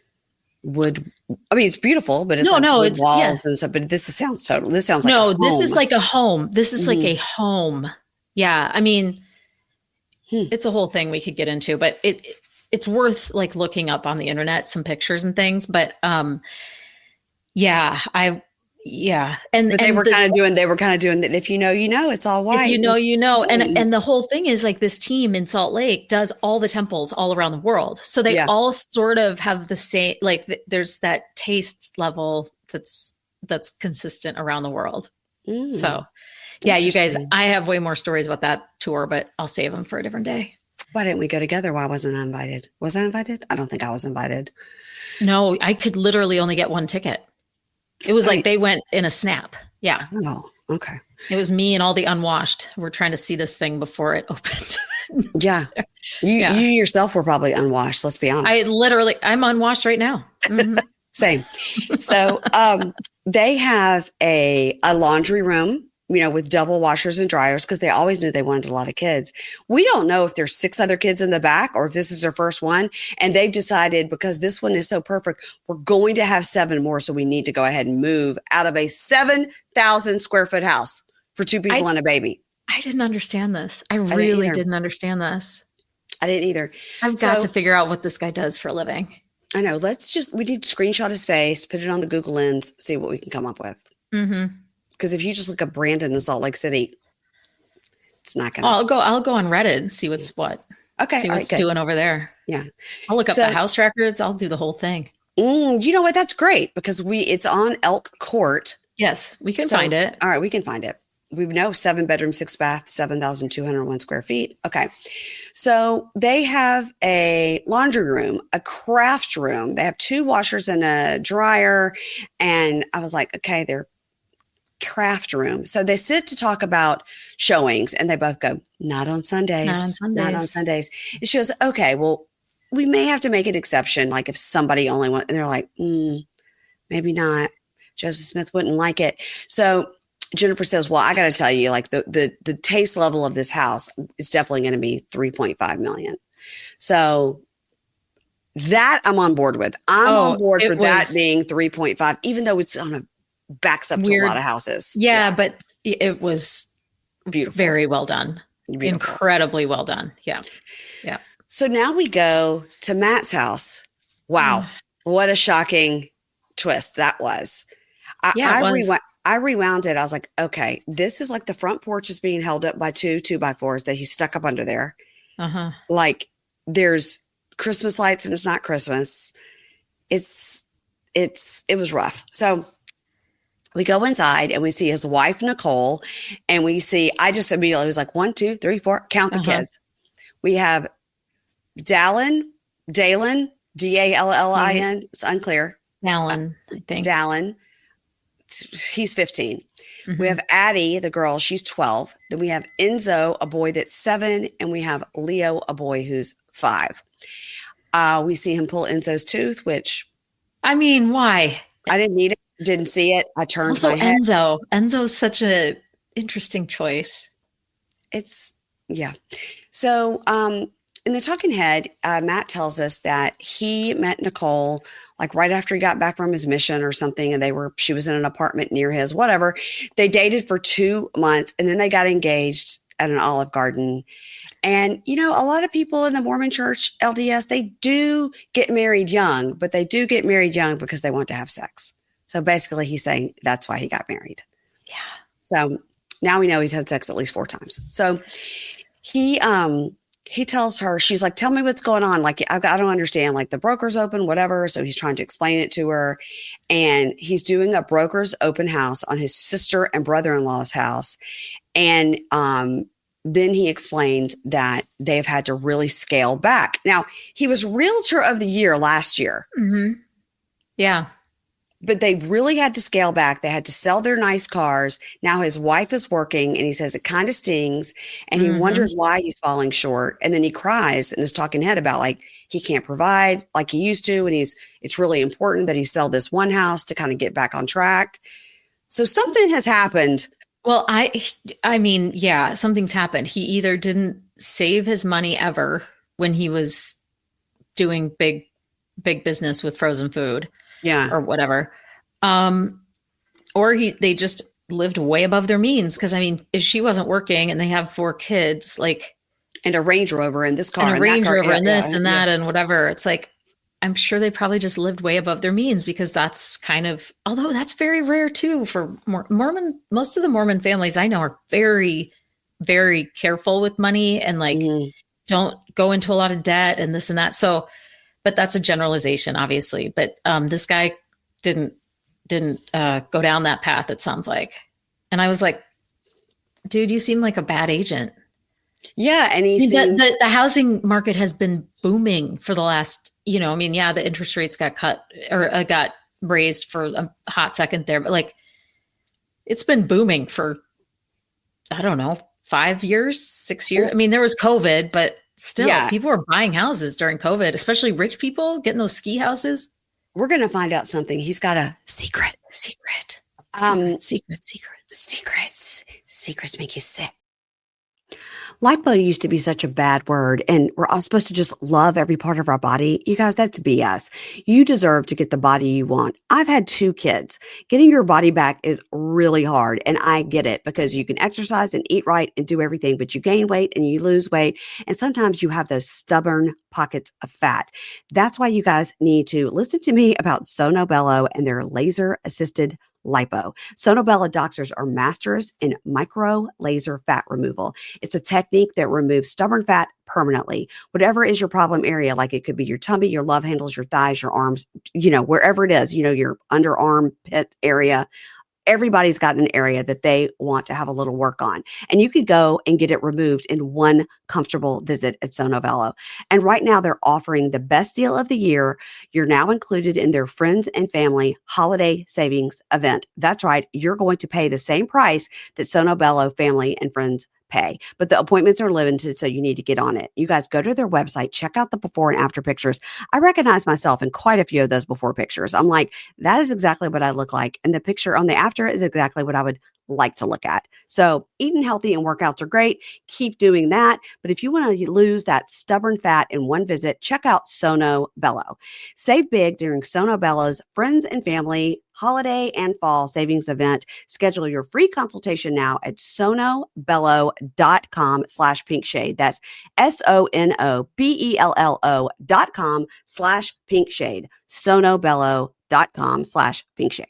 S1: wood. I mean, it's beautiful, but it's wood walls and stuff. But this sounds like this is like a home. This is like a home. Yeah, I mean, it's a whole thing we could get into, but it's worth like looking up on the internet some pictures and things. But and they were kind of doing that. If you know, it's all white.
S2: If you know. And the whole thing is like this team in Salt Lake does all the temples all around the world. So they all sort of have the same, like there's that taste level that's consistent around the world. So you guys, I have way more stories about that tour, but I'll save them for a different day.
S1: Why didn't we go together? Why wasn't I invited? Was I invited? I don't think I was invited.
S2: No, I could literally only get one ticket. It was like they went in a snap. Yeah.
S1: Oh, okay.
S2: It was me and all the unwashed. We're trying to see this thing before it opened.
S1: Yeah. You yourself were probably unwashed. Let's be honest.
S2: I'm unwashed right now. Mm-hmm.
S1: Same. So they have a laundry room with double washers and dryers because they always knew they wanted a lot of kids. We don't know if there's 6 other kids in the back or if this is their first one. And they've decided because this one is so perfect, we're going to have 7 more. So we need to go ahead and move out of a 7,000 square foot house for 2 people and a baby.
S2: I didn't understand this. I really didn't understand this.
S1: I didn't either.
S2: I've got to figure out what this guy does for a living.
S1: I know. We need to screenshot his face, put it on the Google Lens, see what we can come up with. Because if you just look up Brandon in Salt Lake City, it's not going to.
S2: I'll go on Reddit and see what's what.
S1: Okay.
S2: See what's doing over there.
S1: Yeah.
S2: I'll look up the house records. I'll do the whole thing.
S1: You know what? That's great because it's on Elk Court.
S2: Yes, we can find it.
S1: All right. We can find it. We know 7 bedroom, 6 bath, 7,201 square feet. Okay. So they have a laundry room, a craft room. They have 2 washers and a dryer. And I was like, okay, they're craft room. So they sit to talk about showings and they both go, not on Sundays. Not on Sundays. And she goes, okay, well, we may have to make an exception. Like if somebody only wants, and they're like, maybe not. Joseph Smith wouldn't like it. So Jennifer says, well, I got to tell you, like the taste level of this house is definitely going to be 3.5 million. So that I'm on board with. I'm on board for that being 3.5, even though it's on a backs up to a lot of houses.
S2: Yeah, but it was
S1: beautiful.
S2: Very well done. Beautiful. Incredibly well done. Yeah. Yeah.
S1: So now we go to Matt's house. Wow. What a shocking twist that was. I rewound it. I was like, okay, this is like the front porch is being held up by 2 2x4s that he stuck up under there. Like there's Christmas lights and it's not Christmas. It was rough. So we go inside and we see his wife, Nicole, and I just immediately was like 1, 2, 3, 4, count the kids. We have Dallin, Dallin, Dallin. It's unclear.
S2: Dallin, I think.
S1: Dallin. He's 15. We have Addie, the girl, she's 12. Then we have Enzo, a boy that's 7. And we have Leo, a boy who's 5. We see him pull Enzo's tooth, which.
S2: I mean, why?
S1: I didn't need it. Didn't see it. I turned my head.
S2: Enzo's such an interesting choice.
S1: Yeah. So in the talking head, Matt tells us that he met Nicole like right after he got back from his mission or something. And she was in an apartment near his, whatever. They dated for 2 months and then they got engaged at an Olive Garden. And, a lot of people in the Mormon church, LDS, they do get married young, but they do get married young because they want to have sex. So basically he's saying that's why he got married.
S2: Yeah.
S1: So now we know he's had sex at least 4 times. So he tells her, she's like, tell me what's going on. Like, I don't understand. Like the broker's open, whatever. So he's trying to explain it to her. And he's doing a broker's open house on his sister and brother-in-law's house. And then he explained that they've had to really scale back. Now, he was Realtor of the Year last year.
S2: Yeah.
S1: But they really had to scale back. They had to sell their nice cars. Now his wife is working and he says it kind of stings and he wonders why he's falling short. And then he cries and is talking head about like he can't provide like he used to. And it's really important that he sell this one house to kind of get back on track. So something has happened.
S2: Well, I mean, yeah, something's happened. He either didn't save his money ever when he was doing big business with frozen food.
S1: Yeah.
S2: Or whatever. Or they just lived way above their means. Cause I mean, if she wasn't working and they have 4 kids, like.
S1: And a Range Rover in this car.
S2: And a Range Rover and this and that and whatever. It's like, I'm sure they probably just lived way above their means because that's kind of, although that's very rare too for Mormon. Most of the Mormon families I know are very, very careful with money and like don't go into a lot of debt and this and that. So, but that's a generalization, obviously. But this guy didn't go down that path, it sounds like. And I was like, dude, you seem like a bad agent.
S1: Yeah. And
S2: the housing market has been booming for the last, the interest rates got cut or got raised for a hot second there. But like, it's been booming for, I don't know, 5 years, 6 years. I mean, there was COVID, but still, people were buying houses during COVID, especially rich people getting those ski houses.
S1: We're going to find out something. He's got a secret. Secrets make you sick. Lipo used to be such a bad word, and we're all supposed to just love every part of our body. You guys, that's BS. You deserve to get the body you want. I've had 2 kids. Getting your body back is really hard, and I get it because you can exercise and eat right and do everything, but you gain weight and you lose weight, and sometimes you have those stubborn pockets of fat. That's why you guys need to listen to me about Sono Bello and their laser-assisted lipo. Sono Bello doctors are masters in micro laser fat removal. It's a technique that removes stubborn fat permanently. Whatever is your problem area, like it could be your tummy, your love handles, your thighs, your arms, wherever it is, your underarm pit area. Everybody's got an area that they want to have a little work on. And you could go and get it removed in one comfortable visit at Sono Bello. And right now they're offering the best deal of the year. You're now included in their friends and family holiday savings event. That's right. You're going to pay the same price that Sono Bello family and friends pay, but the appointments are limited, so you need to get on it. You guys go to their website, check out the before and after pictures. I recognize myself in quite a few of those before pictures. I'm like, that is exactly what I look like. And the picture on the after is exactly what I would like to look at. So eating healthy and workouts are great. Keep doing that. But if you want to lose that stubborn fat in one visit, check out Sono Bello. Save big during Sono Bello's Friends and Family Holiday and Fall Savings Event. Schedule your free consultation now at sonobello.com/pinkshade. That's sonobello.com/pinkshade. sonobello.com/pinkshade.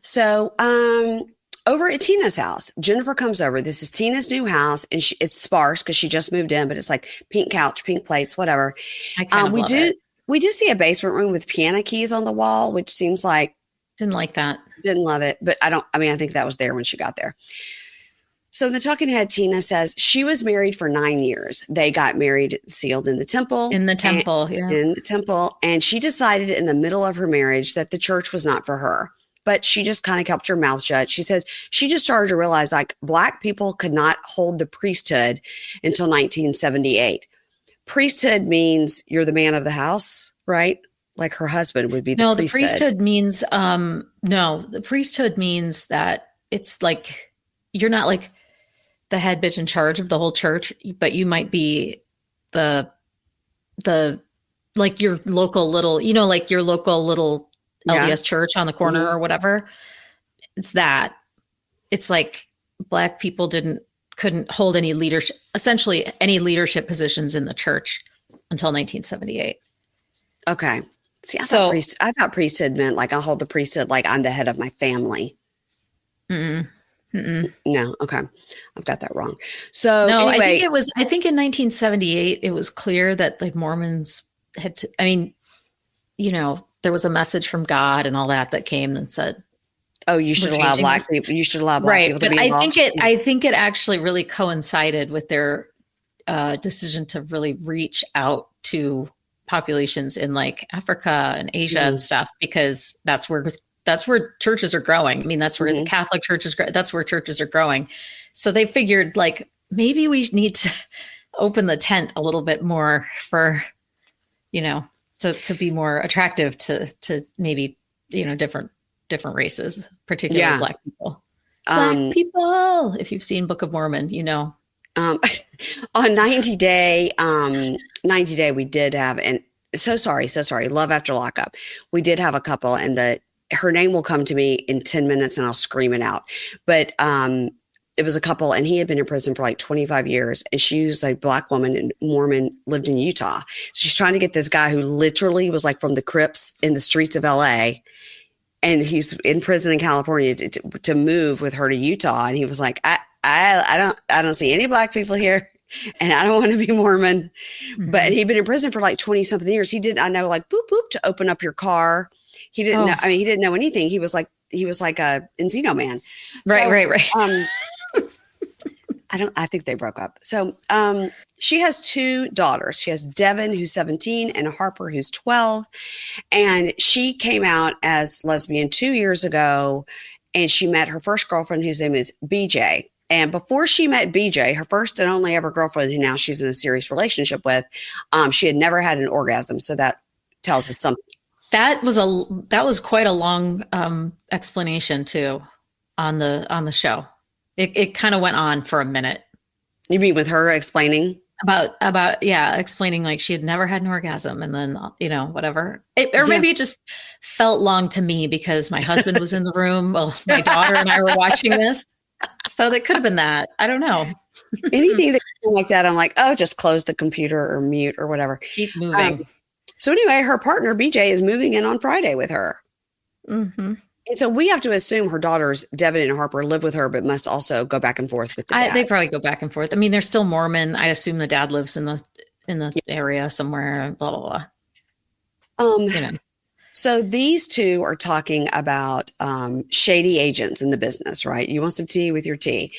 S1: So, over at Tina's house, Jennifer comes over. This is Tina's new house, and it's sparse because she just moved in, but it's like pink couch, pink plates, whatever.
S2: I kind of love it.
S1: We do see a basement room with piano keys on the wall, which seems like
S2: didn't like that.
S1: Didn't love it, but I think that was there when she got there. So in the talking head, Tina says she was married for 9 years. They got married, sealed in the temple.
S2: In the temple, yeah.
S1: In the temple. And she decided in the middle of her marriage that the church was not for her. But she just kind of kept her mouth shut. She said she just started to realize like Black people could not hold the priesthood until 1978. Priesthood means you're the man of the house, right? Like her husband would be the priesthood.
S2: The priesthood means that it's like you're not like the head bitch in charge of the whole church, but you might be the like your local little, like your local little LDS church on the corner or whatever. It's that. It's like Black people couldn't hold any leadership positions in the church until 1978.
S1: Okay. See, I thought priesthood meant like I'll hold the priesthood like I'm the head of my family. No, okay. I've got that wrong. So
S2: no,
S1: anyway,
S2: I think in 1978 it was clear that like Mormons had to, there was a message from God and all that came and said, "Oh, you should allow Black people. You should allow Black people to be involved." I think it actually really coincided with their decision to really reach out to populations in like Africa and Asia and stuff, because that's where churches are growing. I mean, that's where the Catholic churches, that's where churches are growing. So they figured like maybe we need to open the tent a little bit more for, to be more attractive to maybe, different races, particularly Black people. Black people, if you've seen Book of Mormon,
S1: on 90 Day, we did have, and so sorry, Love After Lockup. We did have a couple, and her name will come to me in 10 minutes and I'll scream it out. But it was a couple, and he had been in prison for like 25 years. And she was a Black woman and Mormon, lived in Utah. So she's trying to get this guy who literally was like from the Crips in the streets of LA. And he's in prison in California to move with her to Utah. And he was like, I don't see any Black people here, and I don't want to be Mormon. But he'd been in prison for like 20 something years. He did, I know, like boop, boop to open up your car. He didn't know. I mean, he didn't know anything. He was like a Encino man.
S2: Right.
S1: I think they broke up. So she has 2 daughters. She has Devin, who's 17, and Harper, who's 12. And she came out as lesbian 2 years ago, and she met her first girlfriend, whose name is BJ. And before she met BJ, her first and only ever girlfriend, who now she's in a serious relationship with, she had never had an orgasm. So that tells us something.
S2: That was quite a long explanation too on the show. It kind of went on for a minute.
S1: You mean with her explaining?
S2: About explaining like she had never had an orgasm, and then whatever, or maybe it just felt long to me because my husband was in the room. Well, my daughter and I were watching this, so that could have been that. I don't know.
S1: Anything that like that, I'm like, oh, just close the computer or mute or whatever.
S2: Keep moving.
S1: So anyway, her partner BJ is moving in on Friday with her.
S2: Mm-hmm.
S1: And so we have to assume her daughters, Devin and Harper, live with her, but must also go back and forth with the dad.
S2: They probably go back and forth. I mean, they're still Mormon. I assume the dad lives in the area somewhere, blah, blah, blah.
S1: So these two are talking about shady agents in the business, right? You want some tea with your tea.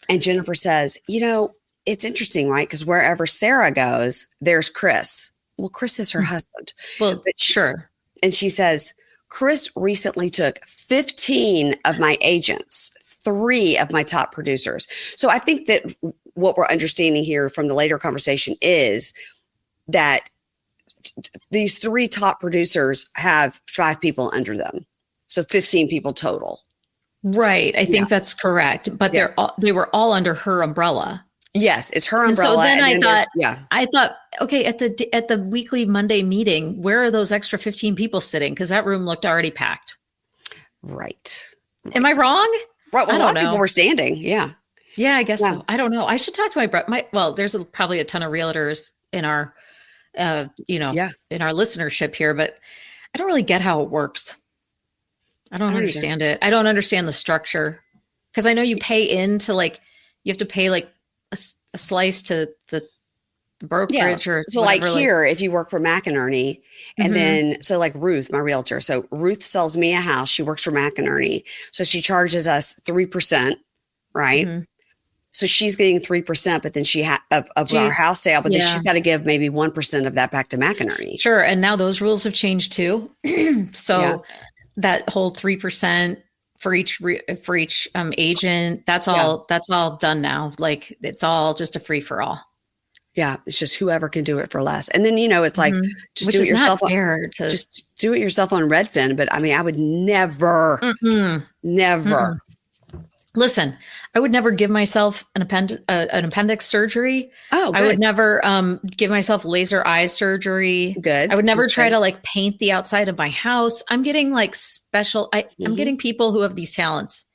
S1: And Jennifer says, it's interesting, right? Because wherever Sarah goes, there's Chris. Well, Chris is her husband.
S2: Well, sure.
S1: And she says, Chris recently took 15 of my agents, 3 of my top producers. So I think that what we're understanding here from the later conversation is that these 3 top producers have 5 people under them. So 15 people total.
S2: Right. I think that's correct. But they were all under her umbrella.
S1: Yes, it's her umbrella.
S2: So then I thought, okay, at the weekly Monday meeting, where are those extra 15 people sitting? Because that room looked already packed.
S1: Right.
S2: Am I wrong?
S1: Right. Well, a lot of people were standing. Yeah.
S2: Yeah, I guess so. I don't know. I should talk to my brother. Well, there's probably a ton of realtors in our, in our listenership here, but I don't really get how it works. I don't understand it. I don't understand the structure because I know you pay into you have to pay a slice to the brokerage or
S1: so whatever, here, if you work for McInerney and then, so like Ruth, my realtor. So Ruth sells me a house. She works for McInerney. So she charges us 3%, right? Mm-hmm. So she's getting 3%, but then of our house sale, but then she's got to give maybe 1% of that back to McInerney.
S2: Sure. And now those rules have changed too. So that whole 3% for each agent, that's all done now. Like it's all just a free for all.
S1: Yeah, it's just whoever can do it for less. And then it's like just do it yourself. Just do it yourself on Redfin. But I mean, I would never.
S2: Listen, I would never give myself an appendix surgery.
S1: Oh, good.
S2: I would never give myself laser eye surgery.
S1: Good.
S2: I would never try to paint the outside of my house. I'm getting special. I'm getting people who have these talents.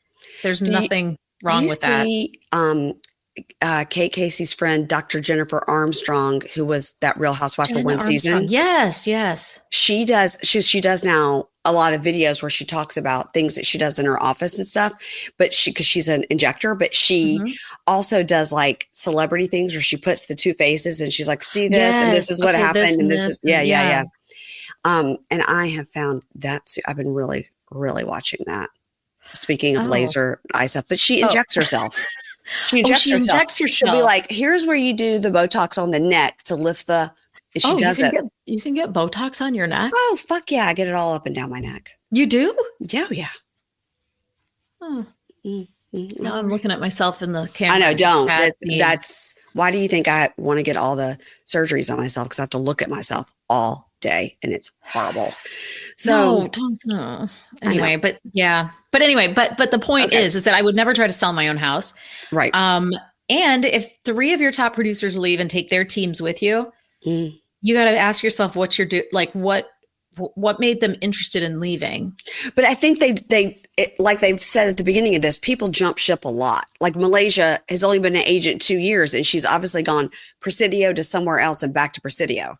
S2: There's nothing wrong with that. Kate
S1: Casey's friend, Dr. Jennifer Armstrong, who was that Real Housewife for one season.
S2: Yes.
S1: She does now a lot of videos where she talks about things that she does in her office and stuff, but because she's an injector, but she also does celebrity things where she puts the 2 faces and she's like, see this, and this is what happened. And this is, yeah. And I have found that I've been really, really watching that. Speaking of laser eye stuff, but she injects herself. She injects herself. She'll be like, here's where you do the Botox on the neck to lift the, and she does it.
S2: You can get Botox on your neck?
S1: Oh, fuck yeah. I get it all up and down my neck.
S2: You do?
S1: Yeah.
S2: Oh. Now I'm looking at myself in the camera.
S1: I know, don't. That's why do you think I want to get all the surgeries on myself? Because I have to look at myself all day and it's horrible. So
S2: no. Anyway, but the point is that I would never try to sell my own house.
S1: Right.
S2: And if 3 of your top producers leave and take their teams with you, you got to ask yourself what you're doing. What made them interested in leaving?
S1: But I think like they've said at the beginning of this, people jump ship a lot. Like Malaysia has only been an agent 2 years and she's obviously gone Presidio to somewhere else and back to Presidio.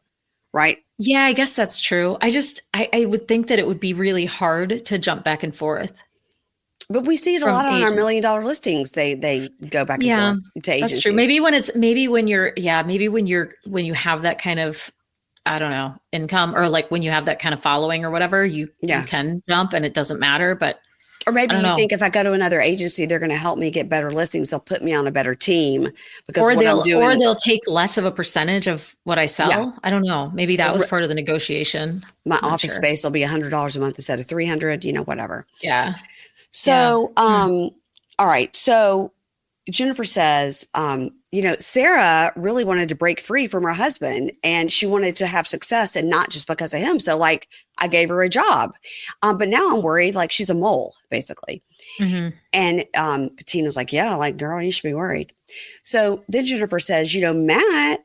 S1: Right. Yeah,
S2: I guess that's true. I would think that it would be really hard to jump back and forth.
S1: But we see it a lot on our $1 million listings. They go back and forth to agencies. That's true.
S2: Maybe when you have that kind of, I don't know, income, or when you have that kind of following or whatever, you can jump and it doesn't matter. But
S1: or maybe you think if I go to another agency, they're going to help me get better listings. They'll put me on a better team
S2: or they'll take less of a percentage of what I sell. Yeah. I don't know. Maybe that was part of the negotiation.
S1: My office space will be $100 a month instead of $300. Whatever.
S2: Yeah.
S1: So, all right. So Jennifer says, Sarah really wanted to break free from her husband and she wanted to have success and not just because of him. So like I gave her a job. But now I'm worried, like she's a mole, basically.
S2: Mm-hmm.
S1: And Tina's like, yeah, like, girl, you should be worried. So then Jennifer says, Matt,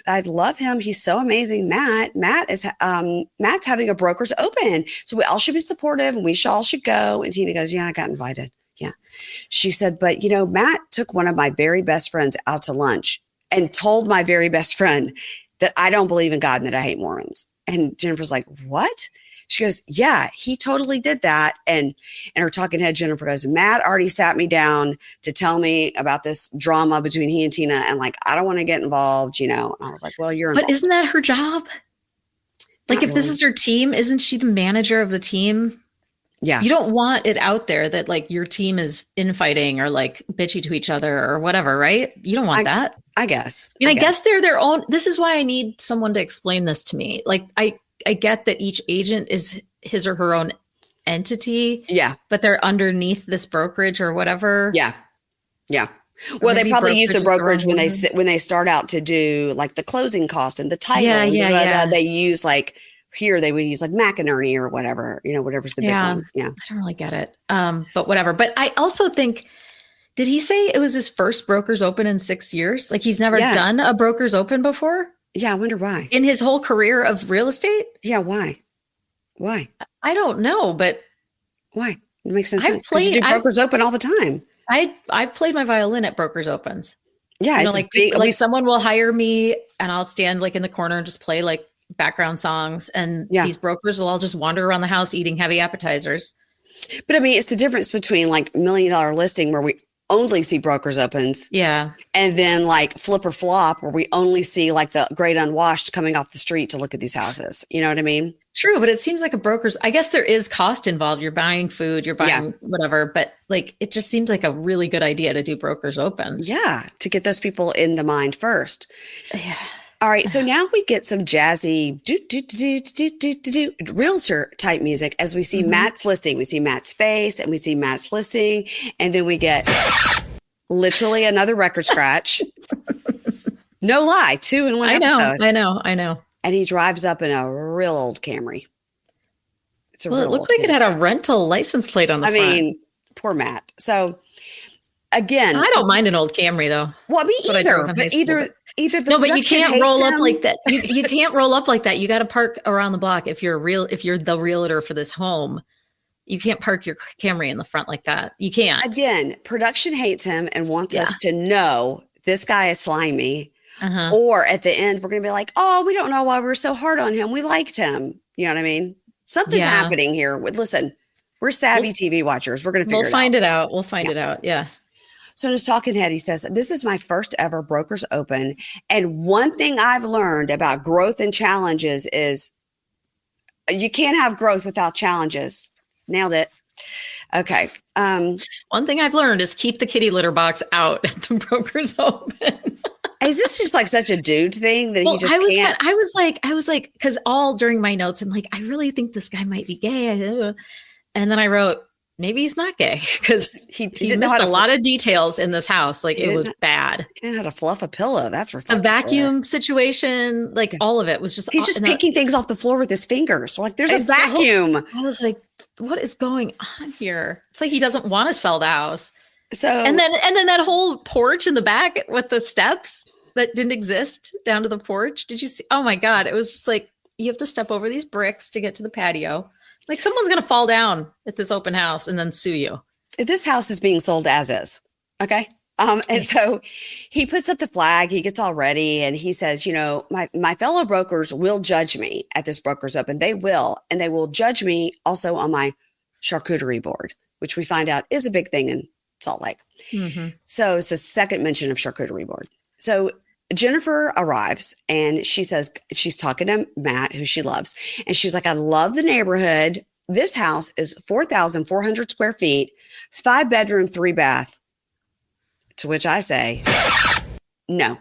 S1: I love him. He's so amazing. Matt's having a broker's open. So we all should be supportive and we all should go. And Tina goes, yeah, I got invited. Yeah. She said, but Matt took one of my very best friends out to lunch and told my very best friend that I don't believe in God and that I hate Mormons. And Jennifer's like, what? She goes, yeah, he totally did that. And her talking head, Jennifer goes, Matt already sat me down to tell me about this drama between he and Tina. And like, I don't want to get involved, And I was like, well, you're involved.
S2: But isn't that her job? Like, if this is her team, isn't she the manager of the team?
S1: Yeah.
S2: You don't want it out there that like your team is infighting or like bitchy to each other or whatever, right? You don't want that.
S1: I guess.
S2: I guess they're their own. This is why I need someone to explain this to me. Like, I get that each agent is his or her own entity.
S1: Yeah.
S2: But they're underneath this brokerage or whatever.
S1: Yeah. Yeah. Well, they probably use the brokerage when they start out to do like the closing cost and the title. Yeah. They use like, here they would use like McInerney or whatever, whatever's the big one. Yeah.
S2: I don't really get it. But whatever. But I also think, did he say it was his first broker's open in 6 years? Like he's never done a broker's open before?
S1: Yeah. I wonder why.
S2: In his whole career of real estate?
S1: Yeah. Why?
S2: I don't know, but
S1: why? It makes no sense. You do brokers open all the time.
S2: I've played my violin at brokers opens.
S1: Yeah.
S2: Like someone will hire me and I'll stand like in the corner and just play like background songs, and these brokers will all just wander around the house eating heavy appetizers.
S1: But I mean, it's the difference between like $1 million listing where we only see brokers opens.
S2: Yeah.
S1: And then like flip or flop where we only see like the great unwashed coming off the street to look at these houses. You know what I mean?
S2: True. But it seems like a broker's, I guess there is cost involved. You're buying food, you're buying whatever, but like, it just seems like a really good idea to do brokers opens.
S1: Yeah. To get those people in the mind first.
S2: Yeah.
S1: All right, so now we get some jazzy realtor type music as we see Matt's listing. We see Matt's face and we see Matt's listing, and then we get literally another record scratch. No lie, 2 in one episode.
S2: I know.
S1: And he drives up in a real old Camry.
S2: It looked like it had a rental license plate on the front. I mean,
S1: poor Matt. So again,
S2: I don't mind an old Camry though.
S1: Well, me either. But either the
S2: but you can't roll up like that. You can't roll up like that. You got to park around the block. If you're the realtor for this home, you can't park your Camry in the front like that. You can't.
S1: Again, production hates him and wants us to know this guy is slimy. Or at the end, we're going to be like, oh, we don't know why we were so hard on him. We liked him. You know what I mean? Something's happening here. Listen, we're savvy TV watchers. We're going to figure it out.
S2: We'll find it out. We'll find it out. Yeah.
S1: So in his talking head, he says, this is my first ever brokers open. And one thing I've learned about growth and challenges is you can't have growth without challenges. Nailed it. Okay.
S2: One thing I've learned is keep the kitty litter box out at the brokers open.
S1: Is this just like such a dude thing that he just can't?
S2: I was like, because all during my notes, I'm like, I really think this guy might be gay. And then I wrote, maybe he's not gay because he missed a lot of details in this house. Like it was bad.
S1: He didn't know how to fluff a pillow. That's for
S2: a vacuum situation. Like all of it was just.
S1: He's just picking things off the floor with his fingers. Like there's a vacuum.
S2: I was like, what is going on here? It's like he doesn't want to sell the house.
S1: So
S2: and then that whole porch in the back with the steps that didn't exist down to the porch. Did you see? Oh my God. It was just like, you have to step over these bricks to get to the patio. Like someone's going to fall down at this open house and then sue you.
S1: This house is being sold as is. Okay. And so he puts up the flag, he gets all ready and he says, my fellow brokers will judge me at this brokers open. They will. And they will judge me also on my charcuterie board, which we find out is a big thing in Salt Lake. So it's a second mention of charcuterie board. So Jennifer arrives and she says, she's talking to Matt, who she loves. And she's like, I love the neighborhood. This house is 4,400 square feet, 5 bedroom, 3 bath. To which I say, no.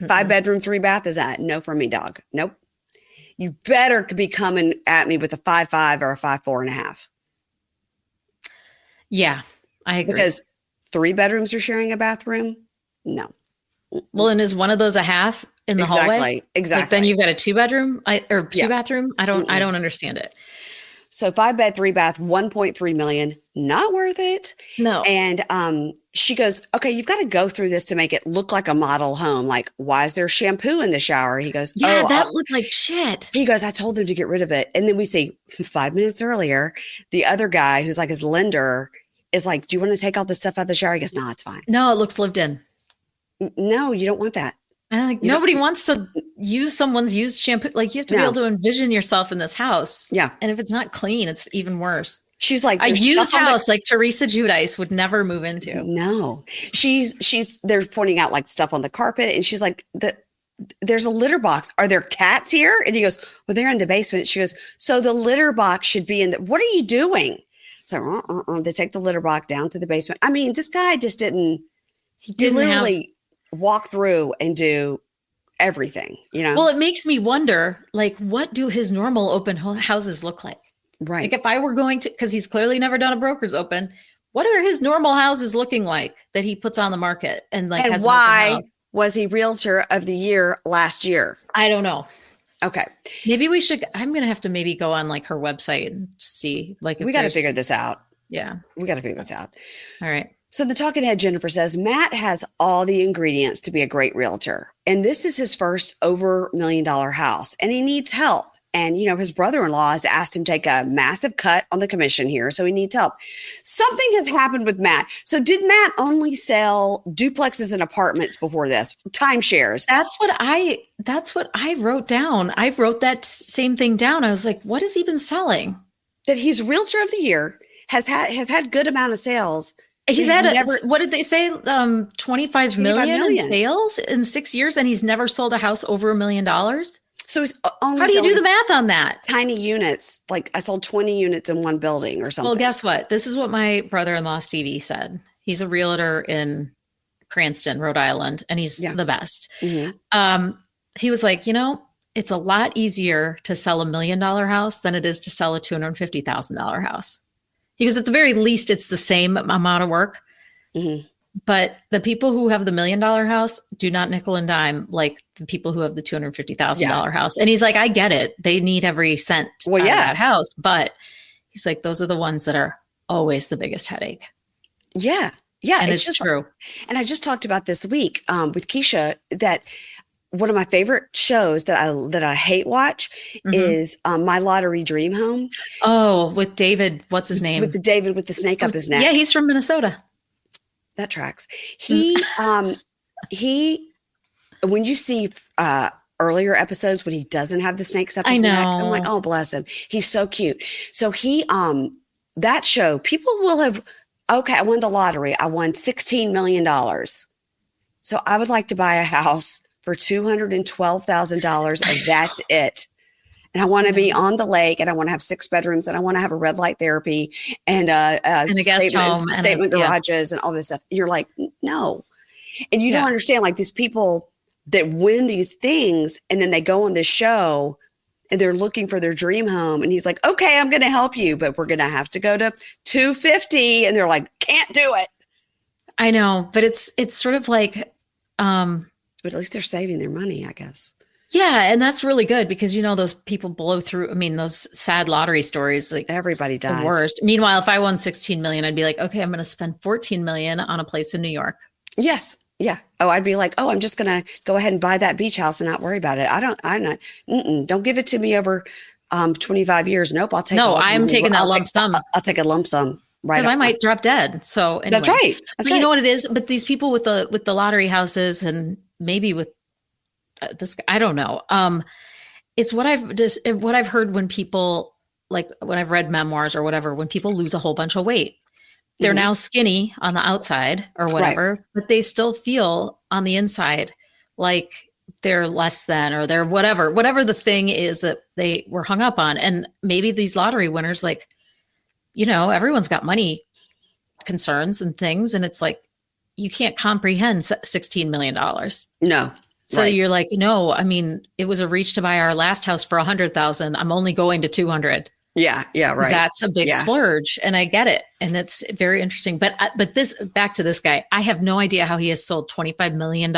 S1: 5 bedroom, 3 bath is that no for me, dog. Nope. You better be coming at me with a 5.5 or a 5.4.5.
S2: Yeah, I agree.
S1: Because 3 bedrooms are sharing a bathroom? No.
S2: Well, and is one of those a half in the hallway?
S1: Exactly.
S2: Like then you've got a 2-bedroom or 2-bathroom? I don't understand it.
S1: So 5-bed, 3-bath, 1.3 million, not worth it.
S2: No.
S1: And she goes, okay, you've got to go through this to make it look like a model home. Like, why is there shampoo in the shower? He goes,
S2: yeah, that looked like shit.
S1: He goes, I told them to get rid of it. And then we see 5 minutes earlier, the other guy who's like his lender is like, do you want to take all this stuff out of the shower? He goes, no, it's fine.
S2: No, it looks lived in.
S1: No, you don't want that.
S2: Nobody wants to use someone's used shampoo. Like you have to be able to envision yourself in this house.
S1: Yeah.
S2: And if it's not clean, it's even worse.
S1: She's like,
S2: a used house like Teresa Giudice would never move into.
S1: No, they're pointing out like stuff on the carpet. And she's like, there's a litter box. Are there cats here? And he goes, well, they're in the basement. She goes, so the litter box should be in what are you doing? So they take the litter box down to the basement. I mean, this guy just didn't literally walk through and do everything, Well,
S2: it makes me wonder, like, what do his normal open houses look like?
S1: Right.
S2: Like if I were going to, because he's clearly never done a broker's open, what are his normal houses looking like that he puts on the market? And
S1: why was he Realtor of the Year last year?
S2: I don't know.
S1: Okay.
S2: Maybe I'm going to have to maybe go on like her website and see like,
S1: we got to figure this out.
S2: Yeah.
S1: We got to figure this out.
S2: All right.
S1: So the talking head Jennifer says, Matt has all the ingredients to be a great realtor. And this is his first over $1 million house and he needs help. And, his brother-in-law has asked him to take a massive cut on the commission here. So he needs help. Something has happened with Matt. So did Matt only sell duplexes and apartments before this? Timeshares.
S2: That's what I wrote down. I wrote that same thing down. I was like, what has he been selling?
S1: That he's Realtor of the Year, has had good amount of sales.
S2: He's had what did they say? 25 million in sales in 6 years, and he's never sold a house over $1 million.
S1: So he's only
S2: how do you do the math on that?
S1: Tiny units. Like I sold 20 units in one building or something.
S2: Well, guess what? This is what my brother-in-law Stevie said. He's a realtor in Cranston, Rhode Island, and he's the best. Mm-hmm. He was like, it's a lot easier to sell $1 million house than it is to sell a $250,000 house. He goes, at the very least, it's the same amount of work. Mm-hmm. But the people who have the $1 million house do not nickel and dime like the people who have the $250,000 house. And he's like, I get it. They need every cent out of that house. But he's like, those are the ones that are always the biggest headache.
S1: Yeah. Yeah.
S2: And it's just true.
S1: And I just talked about this week with Keisha that one of my favorite shows that I hate watch is My Lottery Dream Home.
S2: Oh, with David, what's his name?
S1: With David with the snake up his neck.
S2: Yeah, he's from Minnesota.
S1: That tracks. He when you see earlier episodes when he doesn't have the snakes up his neck, I'm like, oh bless him. He's so cute. So he that show, people will have I won the lottery. I won $16 million. So I would like to buy a house for $212,000 and that's it. And I want to be on the lake and I want to have 6 bedrooms and I want to have a red light therapy and a
S2: guest home
S1: statement garages and all this stuff. You're like, no. And you don't understand like these people that win these things and then they go on this show and they're looking for their dream home. And he's like, okay, I'm going to help you, but we're going to have to go to 250. And they're like, can't do it.
S2: I know, but it's sort of like,
S1: but at least they're saving their money, I guess.
S2: Yeah. And that's really good because, those people blow through. I mean, those sad lottery stories, like
S1: everybody dies.
S2: The worst. Meanwhile, if I won 16 million, I'd be like, okay, I'm going to spend 14 million on a place in New York.
S1: Yes. Yeah. Oh, I'd be like, I'm just going to go ahead and buy that beach house and not worry about it. Don't give it to me over 25 years. Nope. I'll take
S2: I'm taking that lump sum.
S1: I'll take a lump sum. Right.
S2: Because I might drop dead. So anyway.
S1: That's right.
S2: You know what it is? But these people with the lottery houses and maybe with this, I don't know. It's what I've heard when people, like when I've read memoirs or whatever, when people lose a whole bunch of weight, they're now skinny on the outside or whatever, but they still feel on the inside like they're less than, or they're whatever the thing is that they were hung up on. And maybe these lottery winners, like, everyone's got money concerns and things. And it's like, you can't comprehend $16 million.
S1: No.
S2: So you're like, no, I mean, it was a reach to buy our last house for 100,000. I'm only going to 200.
S1: Yeah. Yeah.
S2: 'Cause
S1: Right.
S2: that's a big
S1: Yeah.
S2: splurge, and I get it, and it's very interesting. But this back to this guy, I have no idea how he has sold $25 million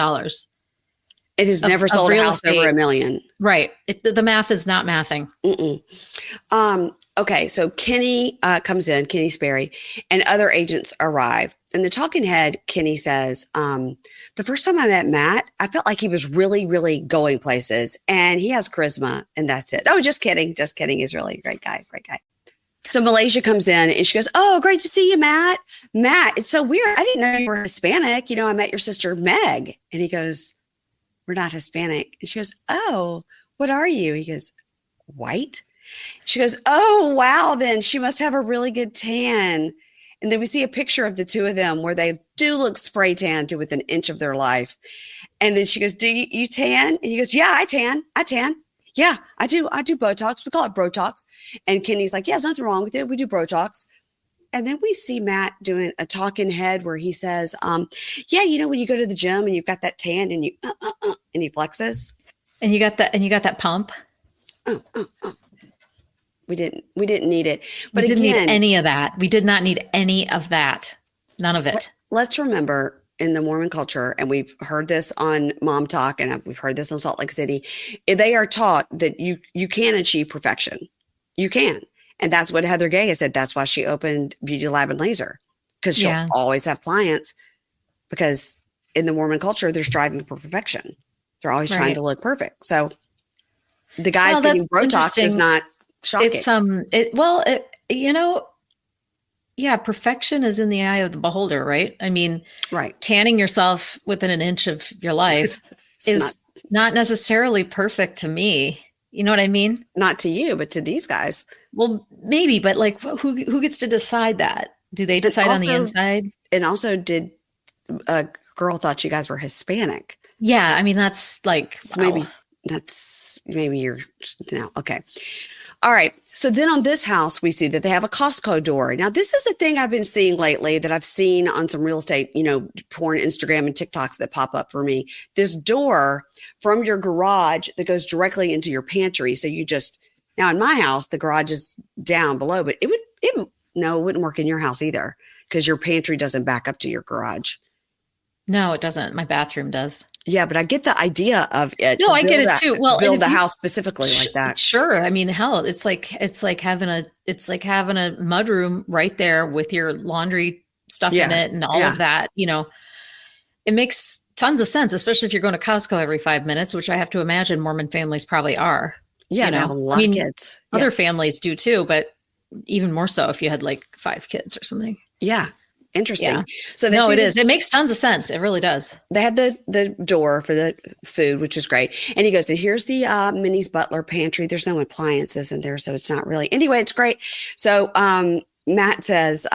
S1: It has never
S2: of
S1: sold a
S2: real
S1: house over
S2: estate.
S1: $1 million.
S2: Right. The math is not mathing.
S1: Mm-mm. Okay, so Kenny comes in, Kenny Sperry, and other agents arrive. And the talking head, Kenny says, the first time I met Matt, I felt like he was really, really going places, and he has charisma, and that's it. Oh, just kidding. Just kidding. He's really a great guy. Great guy. So Malaysia comes in and she goes, oh, great to see you, Matt. Matt, it's so weird. I didn't know you were Hispanic. I met your sister, Meg. And he goes, we're not Hispanic. And she goes, oh, what are you? He goes, white. She goes, oh, wow, then she must have a really good tan. And then we see a picture of the two of them where they do look spray tan to within an inch of their life. And then she goes, do you tan? And he goes, yeah, I tan. Yeah, I do Botox. We call it Brotox. And Kenny's like, yeah, there's nothing wrong with it. We do Brotox. And then we see Matt doing a talking head where he says, yeah, when you go to the gym and you've got that tan and you, and he flexes.
S2: And you got that pump.
S1: We didn't need it. But
S2: we didn't
S1: again,
S2: need any of that. We did not need any of that. None of it.
S1: Let's remember in the Mormon culture, and we've heard this on Mom Talk, and we've heard this on Salt Lake City, they are taught that you can achieve perfection. You can. And that's what Heather Gay has said. That's why she opened Beauty Lab and Laser, because she'll always have clients, because in the Mormon culture, they're striving for perfection. They're always trying to look perfect. So the guys getting Botox is not shocking.
S2: It's perfection is in the eye of the beholder, right? I mean, tanning yourself within an inch of your life is not necessarily perfect to me. You know what I mean?
S1: Not to you, but to these guys.
S2: Well, maybe, but like who gets to decide that? Do they decide on the inside?
S1: And also, did a girl thought you guys were Hispanic?
S2: Yeah, I mean, that's like,
S1: so maybe you're okay. All right. So then on this house, we see that they have a Costco door. Now, this is a thing I've been seeing lately that I've seen on some real estate, porn, Instagram, and TikToks that pop up for me. This door from your garage that goes directly into your pantry. So now in my house, the garage is down below, but it wouldn't work in your house either, because your pantry doesn't back up to your garage.
S2: No, it doesn't. My bathroom does.
S1: Yeah, but I get the idea of it.
S2: No, I get it too. Well,
S1: build the house specifically like that.
S2: Sure. I mean, hell, it's like having a mudroom right there with your laundry stuff in it and all of that. It makes tons of sense, especially if you're going to Costco every 5 minutes, which I have to imagine Mormon families probably are.
S1: Yeah, they have a lot of kids.
S2: Other families do too, but even more so if you had like 5 kids or something.
S1: Yeah. Interesting.
S2: Yeah.
S1: So
S2: it is. It makes tons of sense. It really does.
S1: They had the door for the food, which is great. And he goes, and here's the Minnie's Butler pantry. There's no appliances in there, so it's not really. Anyway, it's great. So Matt says,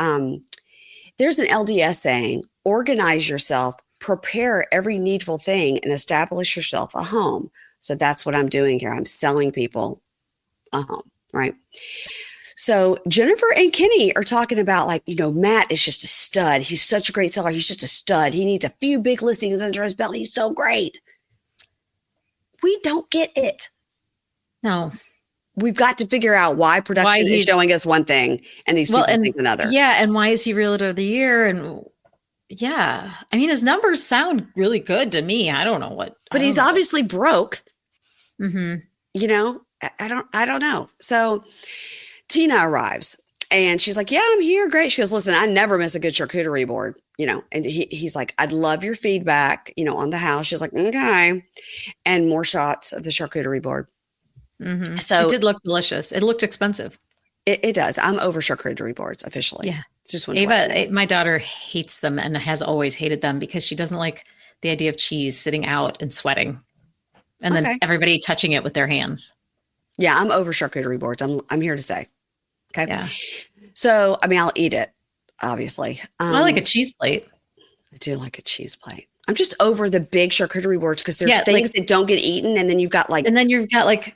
S1: there's an LDS saying, organize yourself, prepare every needful thing, and establish yourself a home. So that's what I'm doing here. I'm selling people a home, right? So Jennifer and Kenny are talking about Matt is just a stud. He's such a great seller. He's just a stud. He needs a few big listings under his belt. He's so great. We don't get it.
S2: No.
S1: We've got to figure out why production is showing us one thing and these people think another.
S2: Yeah. And why is he Realtor of the Year? And yeah, I mean, his numbers sound really good to me. I don't know what.
S1: But he's obviously broke.
S2: Mm-hmm.
S1: I don't know. So Tina arrives and she's like, yeah, I'm here. Great. She goes, listen, I never miss a good charcuterie board, and he's like, I'd love your feedback, on the house. She's like, okay. And more shots of the charcuterie board.
S2: Mm-hmm. So it did look delicious. It looked expensive.
S1: It does. I'm over charcuterie boards officially.
S2: Yeah.
S1: Just
S2: Ava, my daughter hates them and has always hated them because she doesn't like the idea of cheese sitting out and sweating and then everybody touching it with their hands.
S1: Yeah. I'm over charcuterie boards. I'm here to say. Okay.
S2: Yeah.
S1: So, I mean, I'll eat it, obviously.
S2: I like a cheese plate.
S1: I do like a cheese plate. I'm just over the big charcuterie boards because there's things that don't get eaten. And then you've got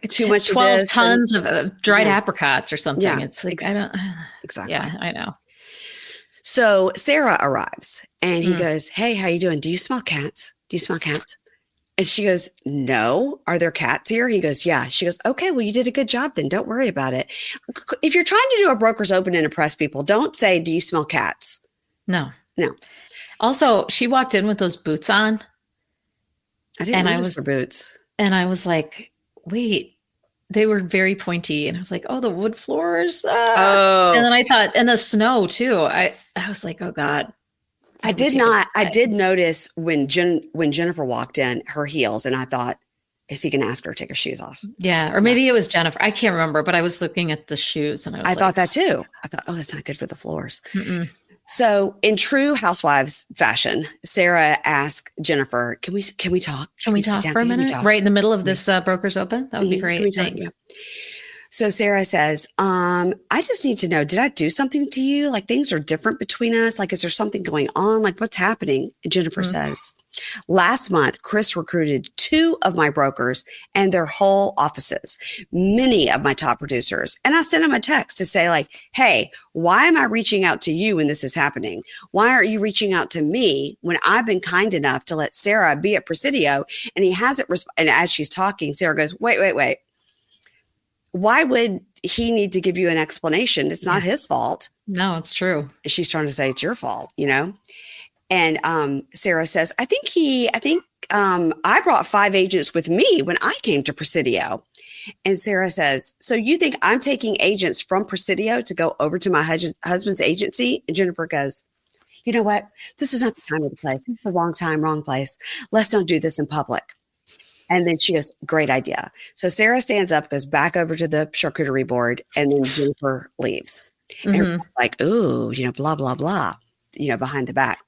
S1: too much
S2: 12 tons of dried apricots or something.
S1: Yeah,
S2: it's like, I don't.
S1: Exactly.
S2: Yeah, I know.
S1: So Sarah arrives and he goes, hey, how you doing? Do you smell cats? And she goes, no. Are there cats here? He goes, yeah. She goes, okay, well, you did a good job then. Don't worry about it. If you're trying to do a broker's open and impress people, don't say, do you smell cats?
S2: No.
S1: No.
S2: Also, she walked in with those boots on.
S1: I didn't notice her boots.
S2: And I was like, wait, they were very pointy. And I was like, oh, the wood floors.
S1: Oh.
S2: And then I thought, and the snow too. I was like, oh God.
S1: I did notice when Jennifer walked in, her heels, and I thought, is he going to ask her to take her shoes off?
S2: Yeah. Or maybe it was Jennifer. I can't remember, but I was looking at the shoes and I
S1: thought that too. I thought, oh, that's not good for the floors.
S2: Mm-mm.
S1: So in true housewives fashion, Sarah asked Jennifer, can we talk?
S2: Can we talk for a minute? Right in the middle of this Broker's Open? That would be great. Thanks.
S1: Yeah. So Sarah says, I just need to know, did I do something to you? Like things are different between us? Like, is there something going on? Like what's happening? And Jennifer says, last month, Chris recruited 2 of my brokers and their whole offices, many of my top producers. And I sent him a text to say like, hey, why am I reaching out to you when this is happening? Why aren't you reaching out to me when I've been kind enough to let Sarah be at Presidio? And he hasn't. And as she's talking, Sarah goes, wait. Why would he need to give you an explanation? It's not his fault.
S2: No, it's true.
S1: She's trying to say it's your fault, you know? And Sarah says, I think I brought 5 agents with me when I came to Presidio. And Sarah says, so you think I'm taking agents from Presidio to go over to my husband's agency? And Jennifer goes, you know what? This is not the time or the place. This is the wrong time, wrong place. Let's don't do this in public. And then she goes, great idea. So Sarah stands up, goes back over to the charcuterie board, and then Jennifer leaves. And everyone's like, ooh, you know, blah, blah, blah, you know, behind the back.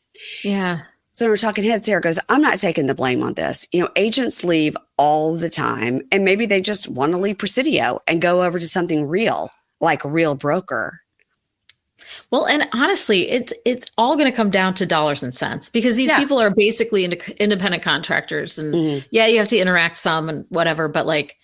S2: Yeah.
S1: So we're talking head. Sarah goes, I'm not taking the blame on this. You know, agents leave all the time, and maybe they just want to leave Presidio and go over to something real, like a real broker.
S2: Well, and honestly, it's all going to come down to dollars and cents because these people are basically independent contractors. And yeah, you have to interact some and whatever. But like,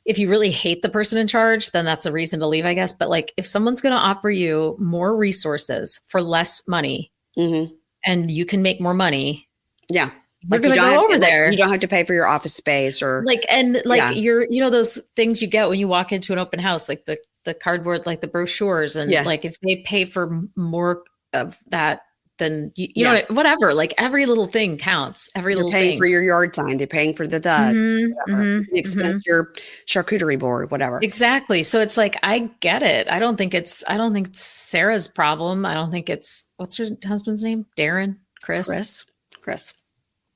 S2: if you really hate the person in charge, then that's a reason to leave, I guess. But like, if someone's going to offer you more resources for less money and you can make more money. Yeah. You're
S1: like
S2: going to go over there.
S1: Like, you don't have to pay for your office space or
S2: you're, you know, those things you get when you walk into an open house, like the cardboard, like the brochures. And like, if they pay for more of that, then you know, whatever, like every little thing counts. They're paying
S1: for your yard sign. They're paying for the expense, your charcuterie board, whatever.
S2: Exactly. So it's like, I get it. I don't think it's Sarah's problem. I don't think it's, what's her husband's name? Darren, Chris.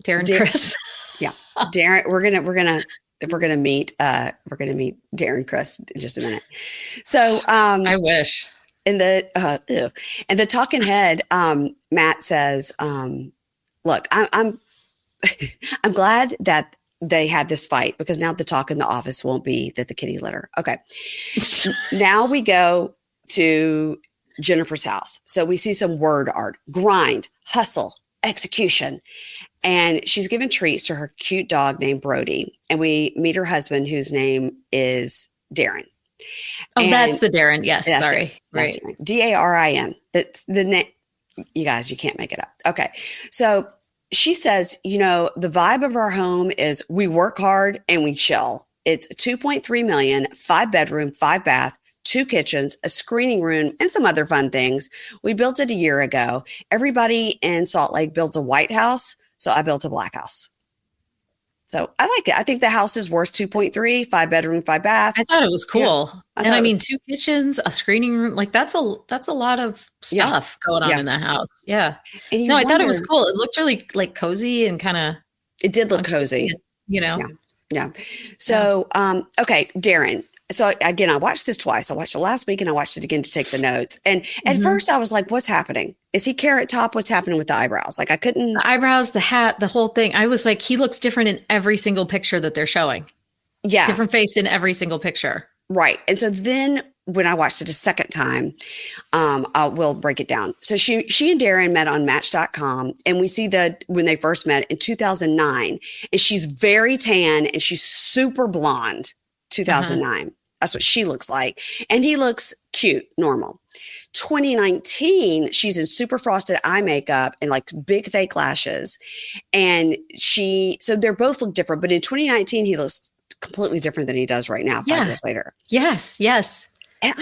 S2: Darren, Chris.
S1: Yeah. Darren, we're gonna meet Darren Chris in just a minute. So
S2: I wish.
S1: In the talking head, Matt says, look, I'm I'm glad that they had this fight because now the talk in the office won't be that the kitty litter. Okay. Now we go to Jennifer's house. So we see some word art, grind, hustle, execution. And she's given treats to her cute dog named Brody. And we meet her husband, whose name is Darren.
S2: Oh, and that's the Darren. Yes. Sorry.
S1: Right. Darin. That's the name. You guys, you can't make it up. Okay. So she says, you know, the vibe of our home is we work hard and we chill. It's 2.3 million, 5 bedroom, 5 bath, 2 kitchens, a screening room, and some other fun things. We built it a year ago. Everybody in Salt Lake builds a white house. So I built a black house. So I like it. I think the house is worth 2.3, 5 bedroom, 5 bath.
S2: I thought it was cool. Yeah. I mean, 2 kitchens, a screening room, like that's a lot of stuff going on in that house. Yeah. No, I thought it was cool. It looked really like cozy and kind of.
S1: It did look cozy.
S2: You know?
S1: Yeah. So, okay, Darren. So again, I watched this twice. I watched it last week and I watched it again to take the notes. And at first I was like, what's happening? Is he Carrot Top? What's happening with the eyebrows? Like I couldn't.
S2: The eyebrows, the hat, the whole thing. I was like, he looks different in every single picture that they're showing. Yeah. Different face in every single picture.
S1: Right. And so then when I watched it a second time, we'll break it down. So she and Darren met on Match.com, and we see that when they first met in 2009, and she's very tan and she's super blonde. 2009. That's what she looks like. And he looks cute, normal. 2019, she's in super frosted eye makeup and like big fake lashes. And so they both look different. But in 2019, he looks completely different than he does right now, 5 years later.
S2: Yes.
S1: And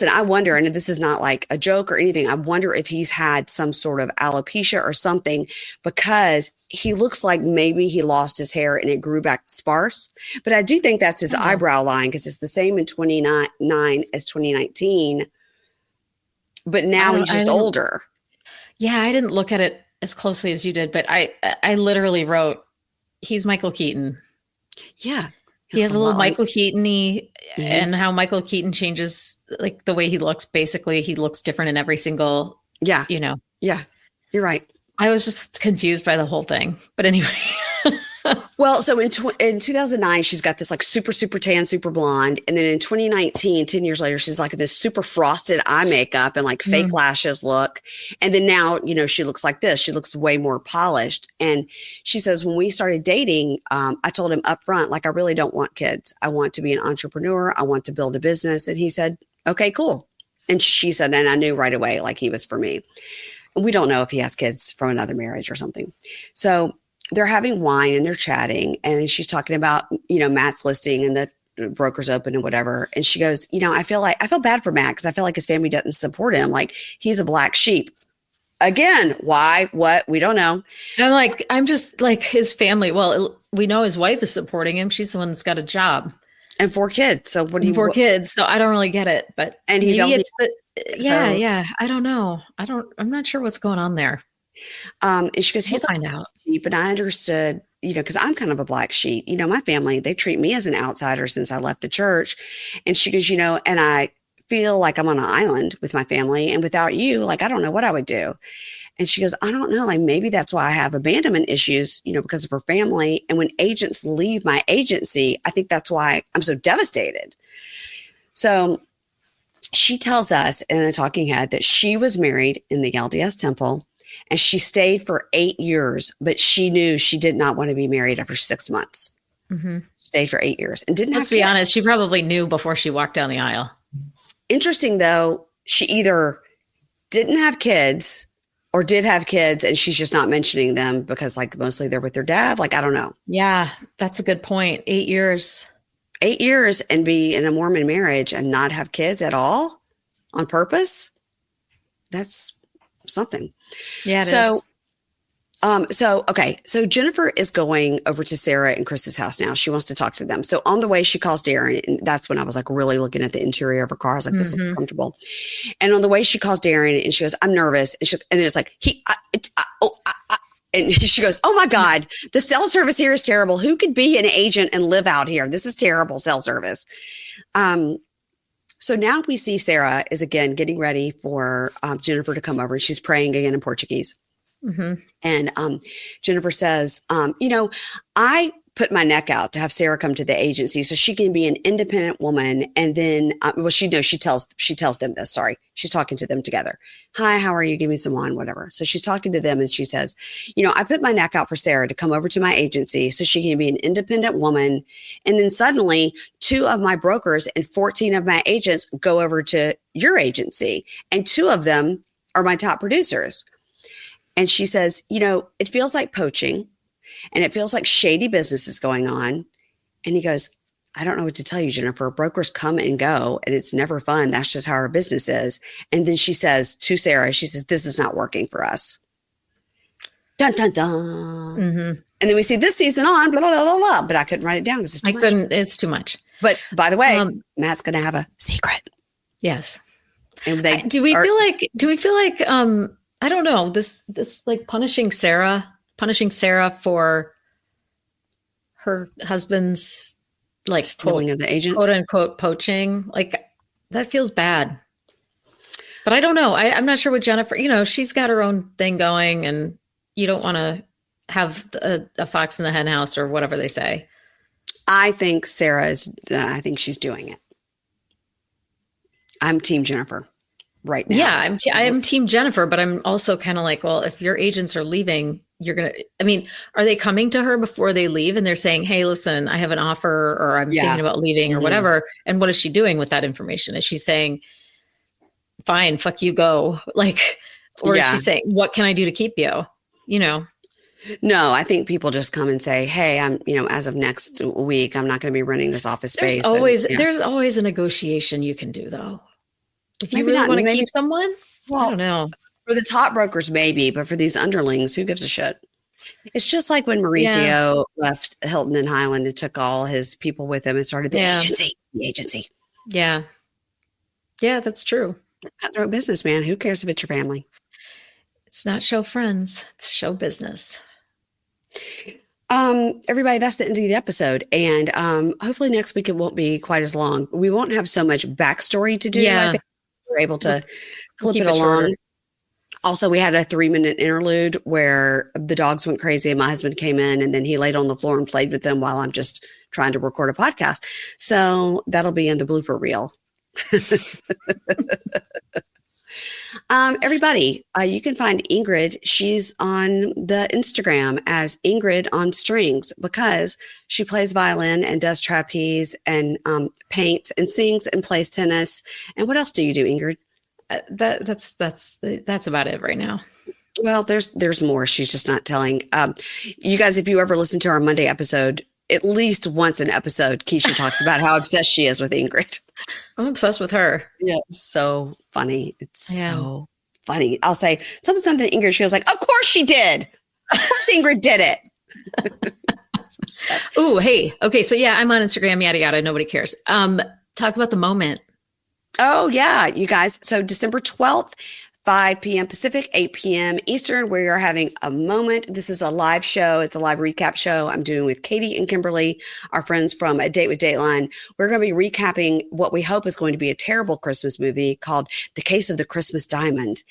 S1: I wonder, and this is not like a joke or anything, I wonder if he's had some sort of alopecia or something, because he looks like maybe he lost his hair and it grew back sparse. But I do think that's his eyebrow line, because it's the same in 2009 as 2019. But now he's just older. Yeah,
S2: I didn't look at it as closely as you did, but I literally wrote, he's Michael Keaton.
S1: Yeah.
S2: He has a little Michael Keaton-y, and how Michael Keaton changes, like the way he looks. Basically, he looks different in every single,
S1: Yeah, you're right.
S2: I was just confused by the whole thing. But anyway.
S1: Well, so in 2009, she's got this like super, super tan, super blonde. And then in 2019, 10 years later, she's like this super frosted eye makeup and like fake lashes look. And then now, she looks like this. She looks way more polished. And she says, when we started dating, I told him up front, like, I really don't want kids. I want to be an entrepreneur. I want to build a business. And he said, okay, cool. And she said, and I knew right away, like he was for me. We don't know if he has kids from another marriage or something. So they're having wine and they're chatting, and she's talking about, Matt's listing and the broker's open and whatever. And she goes, I feel bad for Matt, because I feel like his family doesn't support him. Like, he's a black sheep. Again, why? What? We don't know.
S2: I'm just like his family. Well, we know his wife is supporting him. She's the one that's got a job.
S1: And 4 kids. So
S2: four kids. So I don't really get it, but
S1: and he's
S2: yeah. I don't know. I'm not sure what's going on there.
S1: And she goes,
S2: we'll find out.
S1: But I understood, because I'm kind of a black sheep. My family, they treat me as an outsider since I left the church. And she goes, and I feel like I'm on an island with my family, and without you, like, I don't know what I would do. And she goes, I don't know, like, maybe that's why I have abandonment issues, because of her family. And when agents leave my agency, I think that's why I'm so devastated. So she tells us in the talking head that she was married in the LDS temple, and she stayed for 8 years, but she knew she did not want to be married after 6 months. Stayed for 8 years and didn't have
S2: Let's be honest, she probably knew before she walked down the aisle.
S1: Interesting, though, she either didn't have kids or did have kids, and she's just not mentioning them because, like, mostly they're with their dad. Like, I don't know.
S2: Yeah, that's a good point. 8 years.
S1: 8 years and be in a Mormon marriage and not have kids at all on purpose. That's something.
S2: Yeah, it is.
S1: So Jennifer is going over to Sarah and Chris's house now. She wants to talk to them. So on the way, she calls Darren, and that's when I was like really looking at the interior of her car. I was like, this looks comfortable. And on the way, she calls Darren, and she goes, I'm nervous. And then it's like, and she goes, oh my God, the cell service here is terrible. Who could be an agent and live out here? This is terrible cell service. So now we see Sarah is again getting ready for Jennifer to come over, and she's praying again in Portuguese. And Jennifer says, I put my neck out to have Sarah come to the agency so she can be an independent woman. And then, she tells them this. Sorry, she's talking to them together. Hi, how are you? Give me some wine, whatever. So she's talking to them, and she says, I put my neck out for Sarah to come over to my agency so she can be an independent woman. And then suddenly 2 of my brokers and 14 of my agents go over to your agency, and 2 of them are my top producers. And she says, it feels like poaching, and it feels like shady business is going on. And he goes, I don't know what to tell you, Jennifer. Brokers come and go, and it's never fun. That's just how our business is. And then she says to Sarah, she says, this is not working for us. Dun, dun, dun. And then we see this season on, blah, blah, blah, blah, but I couldn't write it down because it's too much.
S2: It's too much.
S1: But by the way, Matt's going to have a secret.
S2: Yes.
S1: And
S2: do we feel like, I don't know, this like punishing Sarah for her husband's like
S1: stealing of the agents,
S2: quote unquote poaching, like that feels bad. But I don't know. I'm not sure what Jennifer, she's got her own thing going, and you don't want to have a fox in the hen house or whatever they say.
S1: I think I think she's doing it. I'm Team Jennifer right now.
S2: Yeah, I am Team Jennifer, but I'm also kind of like, well, if your agents are leaving, I mean, are they coming to her before they leave and they're saying, hey, listen, I have an offer or I'm
S1: Yeah.
S2: thinking about leaving or whatever. And what is she doing with that information? Is she saying, fine, fuck you, go? Like, or is she saying, what can I do to keep you? You know?
S1: No, I think people just come and say, hey, I'm, as of next week, I'm not going to be renting this office space.
S2: There's always a negotiation you can do though. If you really want to keep someone, I don't know.
S1: For the top brokers, maybe, but for these underlings, who gives a shit? It's just like when Mauricio left Hilton and Highland and took all his people with him and started the agency.
S2: Yeah. Yeah, that's true.
S1: It's cutthroat business, man. Who cares if it's your family?
S2: It's not show friends. It's show business.
S1: Everybody, that's the end of the episode. And hopefully next week it won't be quite as long. We won't have so much backstory to do.
S2: Yeah.
S1: I think we're able to clip it along. Shorter. Also, we had a 3-minute interlude where the dogs went crazy and my husband came in and then he laid on the floor and played with them while I'm just trying to record a podcast. So that'll be in the blooper reel. Everybody, you can find Ingrid. She's on the Instagram as Ingrid on Strings because she plays violin and does trapeze and paints and sings and plays tennis. And what else do you do, Ingrid?
S2: That's about it right now.
S1: Well, there's more. She's just not telling. You guys, if you ever listen to our Monday episode, at least once an episode, Keisha talks about how obsessed she is with Ingrid.
S2: I'm obsessed with her.
S1: Yeah, it's so funny. It's so funny. I'll say something to Ingrid. She was like, "Of course she did. Of course Ingrid did it."
S2: Oh, hey. Okay, so yeah, I'm on Instagram. Yada yada. Nobody cares. Talk about the moment.
S1: Oh, yeah, you guys. So December 12th, 5 p.m. Pacific, 8 p.m. Eastern, we are having a moment. This is a live show. It's a live recap show I'm doing with Katie and Kimberly, our friends from A Date with Dateline. We're going to be recapping what we hope is going to be a terrible Christmas movie called The Case of the Christmas Diamond.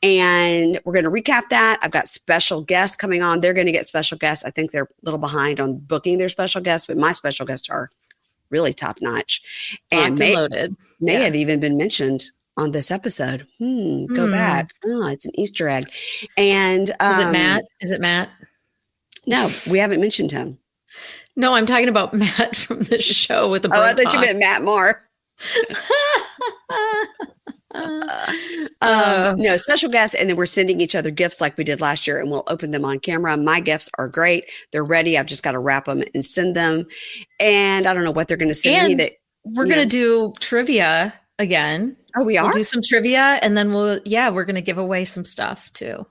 S1: And we're going to recap that. I've got special guests coming on. They're going to get special guests. I think they're a little behind on booking their special guests, but my special guests are really top notch and may have even been mentioned on this episode. Go back. Oh, it's an Easter egg. And
S2: is it Matt?
S1: No, we haven't mentioned him.
S2: No, I'm talking about Matt from the show with the
S1: I thought you meant Matt Moore. No, special guests, and then we're sending each other gifts like we did last year, and we'll open them on camera. My gifts are great. They're ready. I've just got to wrap them and send them. And I don't know what they're going to send me.
S2: We're going to do trivia again.
S1: Oh, we are?
S2: We'll do some trivia, and then we're going to give away some stuff too.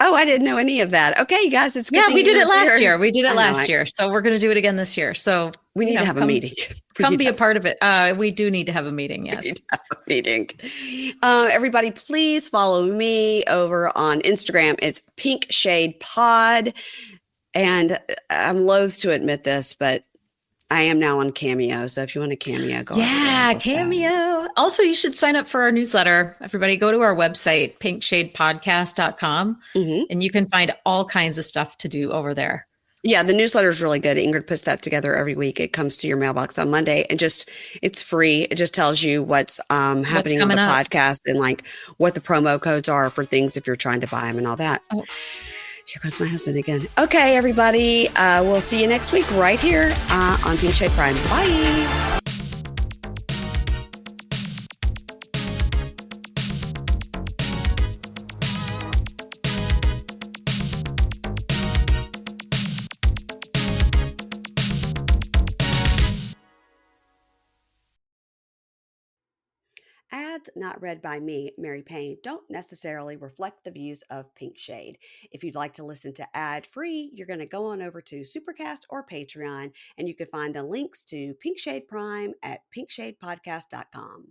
S1: Oh, I didn't know any of that. Okay, you guys, it's good.
S2: Yeah, we did it last year. We did it last year. So we're going to do it again this year. So
S1: we need to have a meeting.
S2: Come be a part of it. We do need to have a meeting. Yes.
S1: We need to have a meeting. Everybody, please follow me over on Instagram. It's Pink Shade Pod. And I'm loath to admit this, but I am now on Cameo. So if you want a Cameo, go
S2: on Cameo. Also, you should sign up for our newsletter. Everybody go to our website, pinkshadepodcast.com, and you can find all kinds of stuff to do over there.
S1: Yeah, the newsletter is really good. Ingrid puts that together every week. It comes to your mailbox on Monday and it's free. It just tells you what's happening on the podcast and like what the promo codes are for things if you're trying to buy them and all that. Oh. Here goes my husband again. Okay, everybody. We'll see you next week right here on Pink Shade Prime. Bye. Ads not read by me, Mary Payne, don't necessarily reflect the views of Pink Shade. If you'd like to listen to ad-free, you're going to go on over to Supercast or Patreon, and you can find the links to Pink Shade Prime at pinkshadepodcast.com.